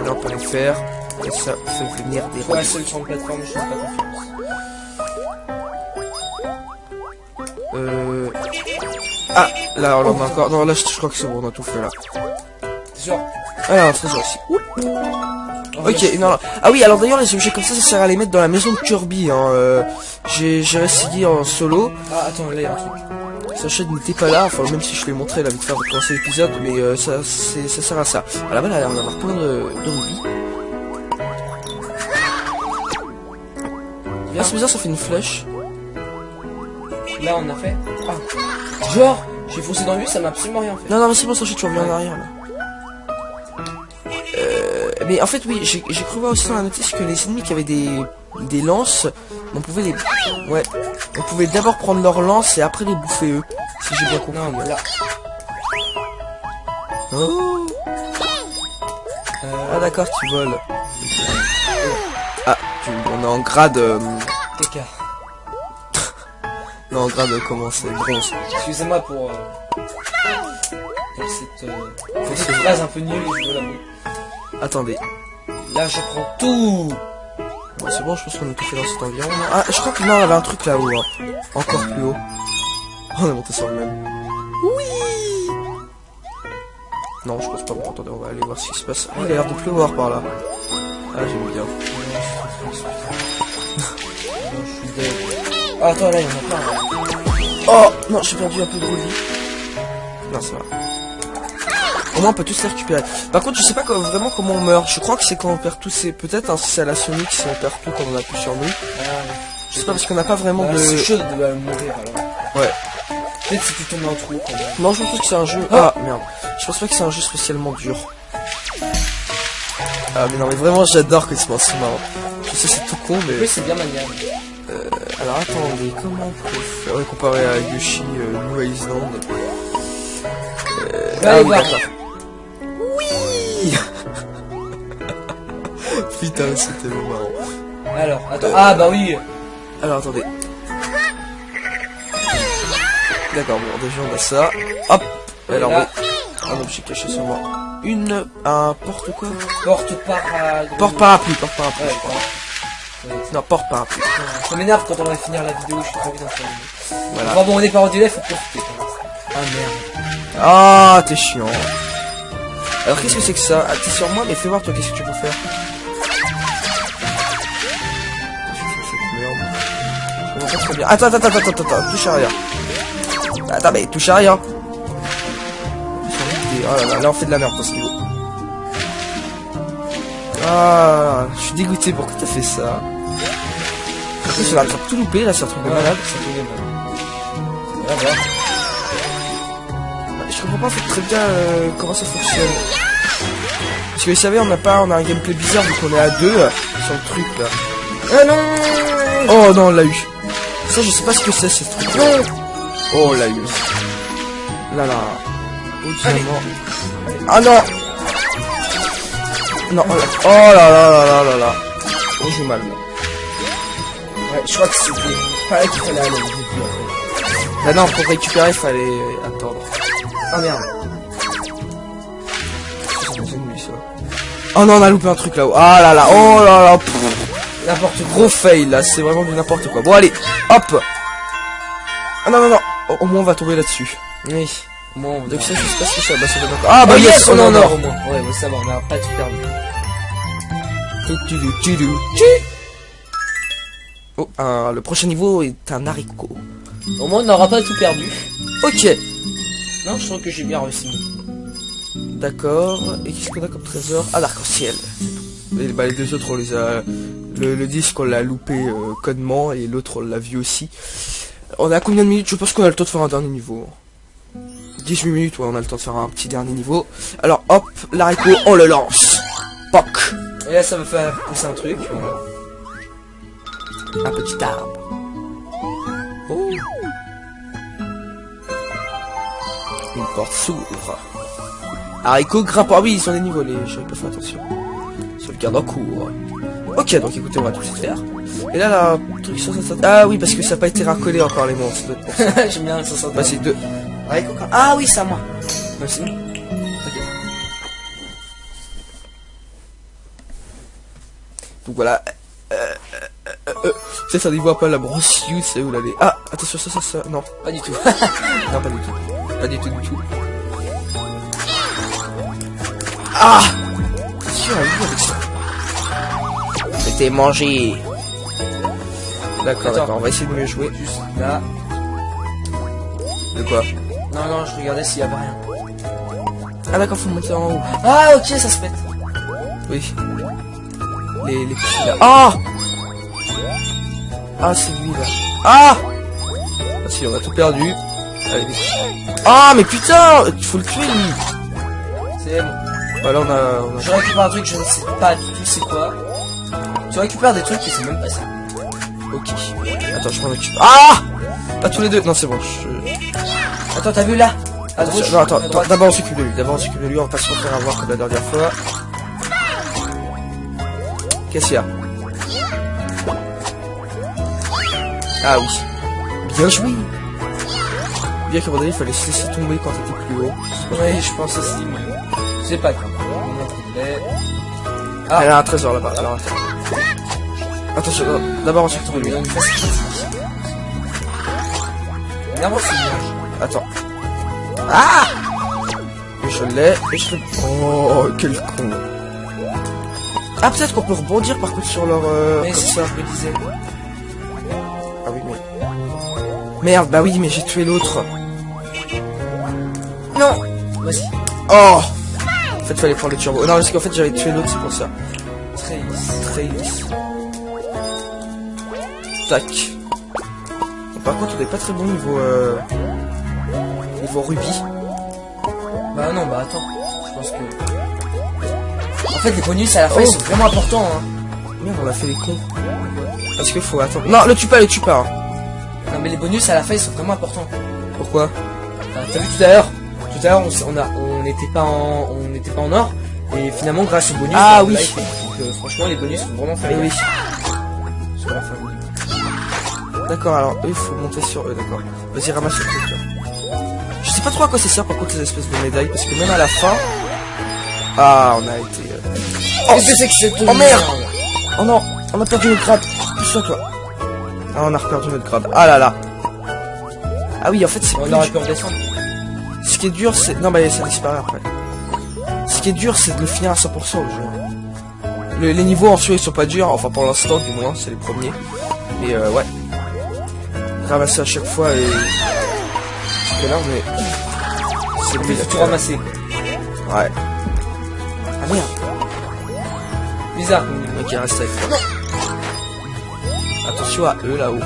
[SPEAKER 1] Là, on peut les faire. Et ça fait venir des
[SPEAKER 2] Pour la seule grande plateforme, je fais pas confiance.
[SPEAKER 1] Ah, là, on en a encore. Non, là, je crois que c'est bon, on a tout fait là.
[SPEAKER 2] T'es sûr?
[SPEAKER 1] Ah, non, très aussi. Ok, non, non. Ah oui, alors d'ailleurs, les objets comme ça sert à les mettre dans la maison de Kirby. Hein. J'ai essayé en solo.
[SPEAKER 2] Ah, attends, là, il y a un truc.
[SPEAKER 1] Sacha n'était pas là, enfin, même si je l'ai montré là, vite faire pour commencer l'épisode, mais ça sert à ça. À la base, on va avoir plein de rubis. Ah, c'est bizarre, ça fait une flèche.
[SPEAKER 2] Là, on a fait. Ah. Genre, j'ai foncé dans lui, ça m'a absolument rien fait.
[SPEAKER 1] Non, non, mais c'est bon, Sacha, tu reviens en arrière là. Mais en fait, oui, j'ai cru voir aussi dans la notice que les ennemis qui avaient des lances, on pouvait les... Ouais, on pouvait d'abord prendre leurs lances et après les bouffer eux. Si j'ai bien compris.
[SPEAKER 2] Non, mais là.
[SPEAKER 1] Oh. Ah d'accord, tu voles. Ah, on est en grade...
[SPEAKER 2] TK.
[SPEAKER 1] Non, en grade, comment c'est? Bronze.
[SPEAKER 2] Excusez-moi pour cette phrase un peu nulle, je dois l'avouer.
[SPEAKER 1] Attendez.
[SPEAKER 2] Là, je prends tout.
[SPEAKER 1] Bon, c'est bon, je pense qu'on a tout fait dans cet environnement. Ah, je crois que non, on avait un truc là-haut. Hein. Encore plus haut. On est monté sur le même. Oui. Non, je pense pas. Bon, attendez, on va aller voir ce qui se passe. Ah, il a l'air de pleuvoir par là. Ah, j'aime bien.
[SPEAKER 2] Ah, attends, là, il y en a plein. Là.
[SPEAKER 1] Oh non, j'ai perdu un peu de revue. Non, ça va. Au moins on peut tous les récupérer. Par contre, je sais pas vraiment comment on meurt. Je crois que c'est quand on perd tous ces... Peut-être hein, si c'est à la Sonic, si on perd tout quand on appuie sur nous. Je sais pas parce qu'on n'a pas vraiment de...
[SPEAKER 2] C'est chaud de mourir alors.
[SPEAKER 1] Ouais.
[SPEAKER 2] Peut-être si tu tombes dans un trou quand même.
[SPEAKER 1] Non, je pense que c'est un jeu... Ah, merde. Je pense pas que c'est un jeu spécialement dur. Ah mais non, mais vraiment j'adore que c'est si marrant. Je sais c'est tout con mais...
[SPEAKER 2] Oui, c'est bien maniable.
[SPEAKER 1] Alors attendez, comment on peut faire... Ouais, comparé à Yoshi, New Island...
[SPEAKER 2] Ah oui,
[SPEAKER 1] d'accord. Oui. Putain, c'est tellement marrant.
[SPEAKER 2] Alors, attends. Ah bah oui.
[SPEAKER 1] Alors attendez. D'accord, bon déjà on a ça. Hop. Alors
[SPEAKER 2] là.
[SPEAKER 1] oui. Un objet caché sur moi. Un porte quoi?
[SPEAKER 2] Porte-parapluie.
[SPEAKER 1] Porte-parapluie, porte-parapluie.
[SPEAKER 2] Ouais,
[SPEAKER 1] je crois. Non, porte-parapluie.
[SPEAKER 2] Ça m'énerve quand on va finir la vidéo, je suis trop vite installé.
[SPEAKER 1] Voilà.
[SPEAKER 2] Enfin bon, on est pas rendu là, faut profiter. Ah merde.
[SPEAKER 1] Ah, t'es chiant. Alors qu'est-ce que c'est que ça? Ah, t'es sur moi, mais fais voir toi, qu'est-ce que tu peux faire? Je comprends pas très bien. Attends, touche à rien. Attends, mais touche à rien. Oh là là, là on fait de la merde dans ce niveau. Ah, je suis dégoûté, pourquoi t'as fait ça? En plus, on a tout loupé, là, c'est un truc de malade.
[SPEAKER 2] Ça tournait mal. Voilà.
[SPEAKER 1] Je comprends pas en fait très bien comment ça fonctionne. Parce que vous savez, on a un gameplay bizarre vu qu'on est à deux sur le truc là.
[SPEAKER 2] Ah non.
[SPEAKER 1] Oh non, on l'a eu. Ça, je sais pas ce que c'est ce truc. Non. Oh, on l'a eu. Là là. Ultimement. Ah non. Non, oh là là là là là là. On joue mal.
[SPEAKER 2] Ouais, je crois que c'était pareil qu'il fallait aller au début en fait.
[SPEAKER 1] Bah non, pour récupérer, il fallait attendre.
[SPEAKER 2] Ah merde.
[SPEAKER 1] Oh non, on a loupé un truc là-haut. Ah là là, oh là là.
[SPEAKER 2] N'importe quoi.
[SPEAKER 1] Gros fail là, c'est vraiment du n'importe quoi. Bon allez, hop. Ah non non non, au moins on va tomber là-dessus.
[SPEAKER 2] Oui. Bon,
[SPEAKER 1] donc ça je sais pas ce que ça, bah ça donne encore. Ah bah
[SPEAKER 2] oh,
[SPEAKER 1] yes, on est en or
[SPEAKER 2] au moins. Ouais, ouais, ça va, on n'a pas tout perdu.
[SPEAKER 1] Oh, le prochain niveau est un haricot.
[SPEAKER 2] Au moins on n'aura pas tout perdu.
[SPEAKER 1] Ok.
[SPEAKER 2] Non, je trouve que j'ai bien réussi.
[SPEAKER 1] D'accord. Et qu'est-ce qu'on a comme trésor? Ah, l'arc-en-ciel. Et bah les deux autres on les a... Le disque on l'a loupé connement et l'autre on l'a vu aussi. On a combien de minutes? Je pense qu'on a le temps de faire un dernier niveau. 18 minutes, ouais, on a le temps de faire un petit dernier niveau. Alors hop, l'haricot, on le lance. Poc.
[SPEAKER 2] Et là ça me fait pousser un truc.
[SPEAKER 1] Un petit arbre. Oh. Une porte s'ouvre. Haricot grimpant. Ah oui, ils sont des niveaux, j'avais pas fait attention. Sauvegarde en cours. Ok, donc écoutez, on va tout de suite faire. Et là, la truc sur ça. Ah oui, parce que ça n'a pas été racolé encore les monstres.
[SPEAKER 2] J'aime bien ça sent.
[SPEAKER 1] Bah, c'est deux.
[SPEAKER 2] Ah oui, c'est à moi.
[SPEAKER 1] Merci. Donc voilà. C'est ça niveau un peu à la brosse you, c'est où l'aller. Ah, attention, ça, non.
[SPEAKER 2] Pas du tout.
[SPEAKER 1] Non, pas du tout. Pas du tout, du tout. Ah! C'est sûr, elle joue avec ça. C'était mangé. D'accord,
[SPEAKER 2] Attends.
[SPEAKER 1] d'accord, on va essayer de mieux jouer.
[SPEAKER 2] Juste là.
[SPEAKER 1] De quoi?
[SPEAKER 2] Non, je regardais s'il y avait rien.
[SPEAKER 1] Ah d'accord, faut monter en haut.
[SPEAKER 2] Ah, ok, ça se pète.
[SPEAKER 1] Oui. Les petits là. Ah! Ah, c'est lui là. Ah! Ah si, on a tout perdu. Allez, vite. Ah, mais putain! Il faut le tuer lui.
[SPEAKER 2] C'est bon.
[SPEAKER 1] Voilà, on a...
[SPEAKER 2] Je récupère un truc, je ne sais pas du tout c'est quoi. Tu récupères des trucs qui sont même pas ça.
[SPEAKER 1] Ok. Attends, je m'en occupe. Ah! Pas tous les deux. Non, c'est bon.
[SPEAKER 2] Attends, t'as vu là? À droite.
[SPEAKER 1] Non, attends,
[SPEAKER 2] à droite.
[SPEAKER 1] d'abord on s'occupe de lui. D'abord on s'occupe de lui, on va pas se refaire avoir comme la dernière fois. Qu'est-ce qu'il y a? Ah oui. Bien joué. Bien qu'à mon avis, il fallait se laisser tomber quand t'étais plus haut.
[SPEAKER 2] Oui, je pense aussi, mais c'est pas grave. On montre où il est.
[SPEAKER 1] Ah, il y a un trésor là-bas. Alors, attention, d'abord on s'occupe de lui.
[SPEAKER 2] On lui fait ça. Énervant, c'est bien.
[SPEAKER 1] Attends. Ah! Et je l'ai, et je fais... Oh, quel con. Ah, peut-être qu'on peut rebondir par contre sur leur...
[SPEAKER 2] Mais
[SPEAKER 1] comme
[SPEAKER 2] si,
[SPEAKER 1] ça.
[SPEAKER 2] je me disais.
[SPEAKER 1] Ah oui, mais... Merde, bah oui, mais j'ai tué l'autre.
[SPEAKER 2] Non. Vas-y.
[SPEAKER 1] Oh! En fait, fallait prendre le turbo. Non, parce qu'en fait, j'avais tué l'autre, c'est pour ça.
[SPEAKER 2] Très lisse.
[SPEAKER 1] Très lisse. Tac. Bon, par contre, on n'est pas très bon niveau... Niveau rubis.
[SPEAKER 2] Bah non, bah attends. Je pense que... En fait, les bonus à la fin,
[SPEAKER 1] Oh.
[SPEAKER 2] ils sont vraiment importants, hein.
[SPEAKER 1] Merde, on a fait les cons. Parce qu'il faut attendre. Non, le tue pas, hein.
[SPEAKER 2] Non, mais les bonus à la fin, ils sont vraiment importants.
[SPEAKER 1] Pourquoi?
[SPEAKER 2] T'as vu tout à l'heure, on n'était pas en or, et finalement grâce aux bonus,
[SPEAKER 1] Ah
[SPEAKER 2] bah,
[SPEAKER 1] oui.
[SPEAKER 2] là, il fait- donc, franchement les bonus sont vraiment fait
[SPEAKER 1] Eh oui.
[SPEAKER 2] sur la fin du jeu.
[SPEAKER 1] D'accord, alors eux, il faut monter sur eux, d'accord. Vas-y, ramasse le truc. Là. Je sais pas trop à quoi ça sert par contre ces espèces de médailles, parce que même à la fin... Ah, on a été...
[SPEAKER 2] Qu'est-ce que c'est que cette
[SPEAKER 1] Oh merde! Oh non, on a perdu notre grade. Pousse-toi, toi. Ah, on a perdu notre grade. Ah là là. Ah oui, en fait, c'est
[SPEAKER 2] On
[SPEAKER 1] plus
[SPEAKER 2] aurait
[SPEAKER 1] dur.
[SPEAKER 2] pu redescendre.
[SPEAKER 1] Ce qui est dur, c'est... Non, bah ça disparaît après. Ce qui est dur, c'est de le finir à 100% au jeu. Les niveaux en soi, ils sont pas durs. Enfin, pour l'instant, du moins, c'est les premiers. Mais ouais. Ramasser à chaque fois et... Jusque là, mais... C'est
[SPEAKER 2] Il
[SPEAKER 1] lui,
[SPEAKER 2] faut
[SPEAKER 1] là.
[SPEAKER 2] tout ramasser.
[SPEAKER 1] Ouais. Ah merde.
[SPEAKER 2] Bizarre.
[SPEAKER 1] Ok, reste avec moi. Attention à eux, là-haut.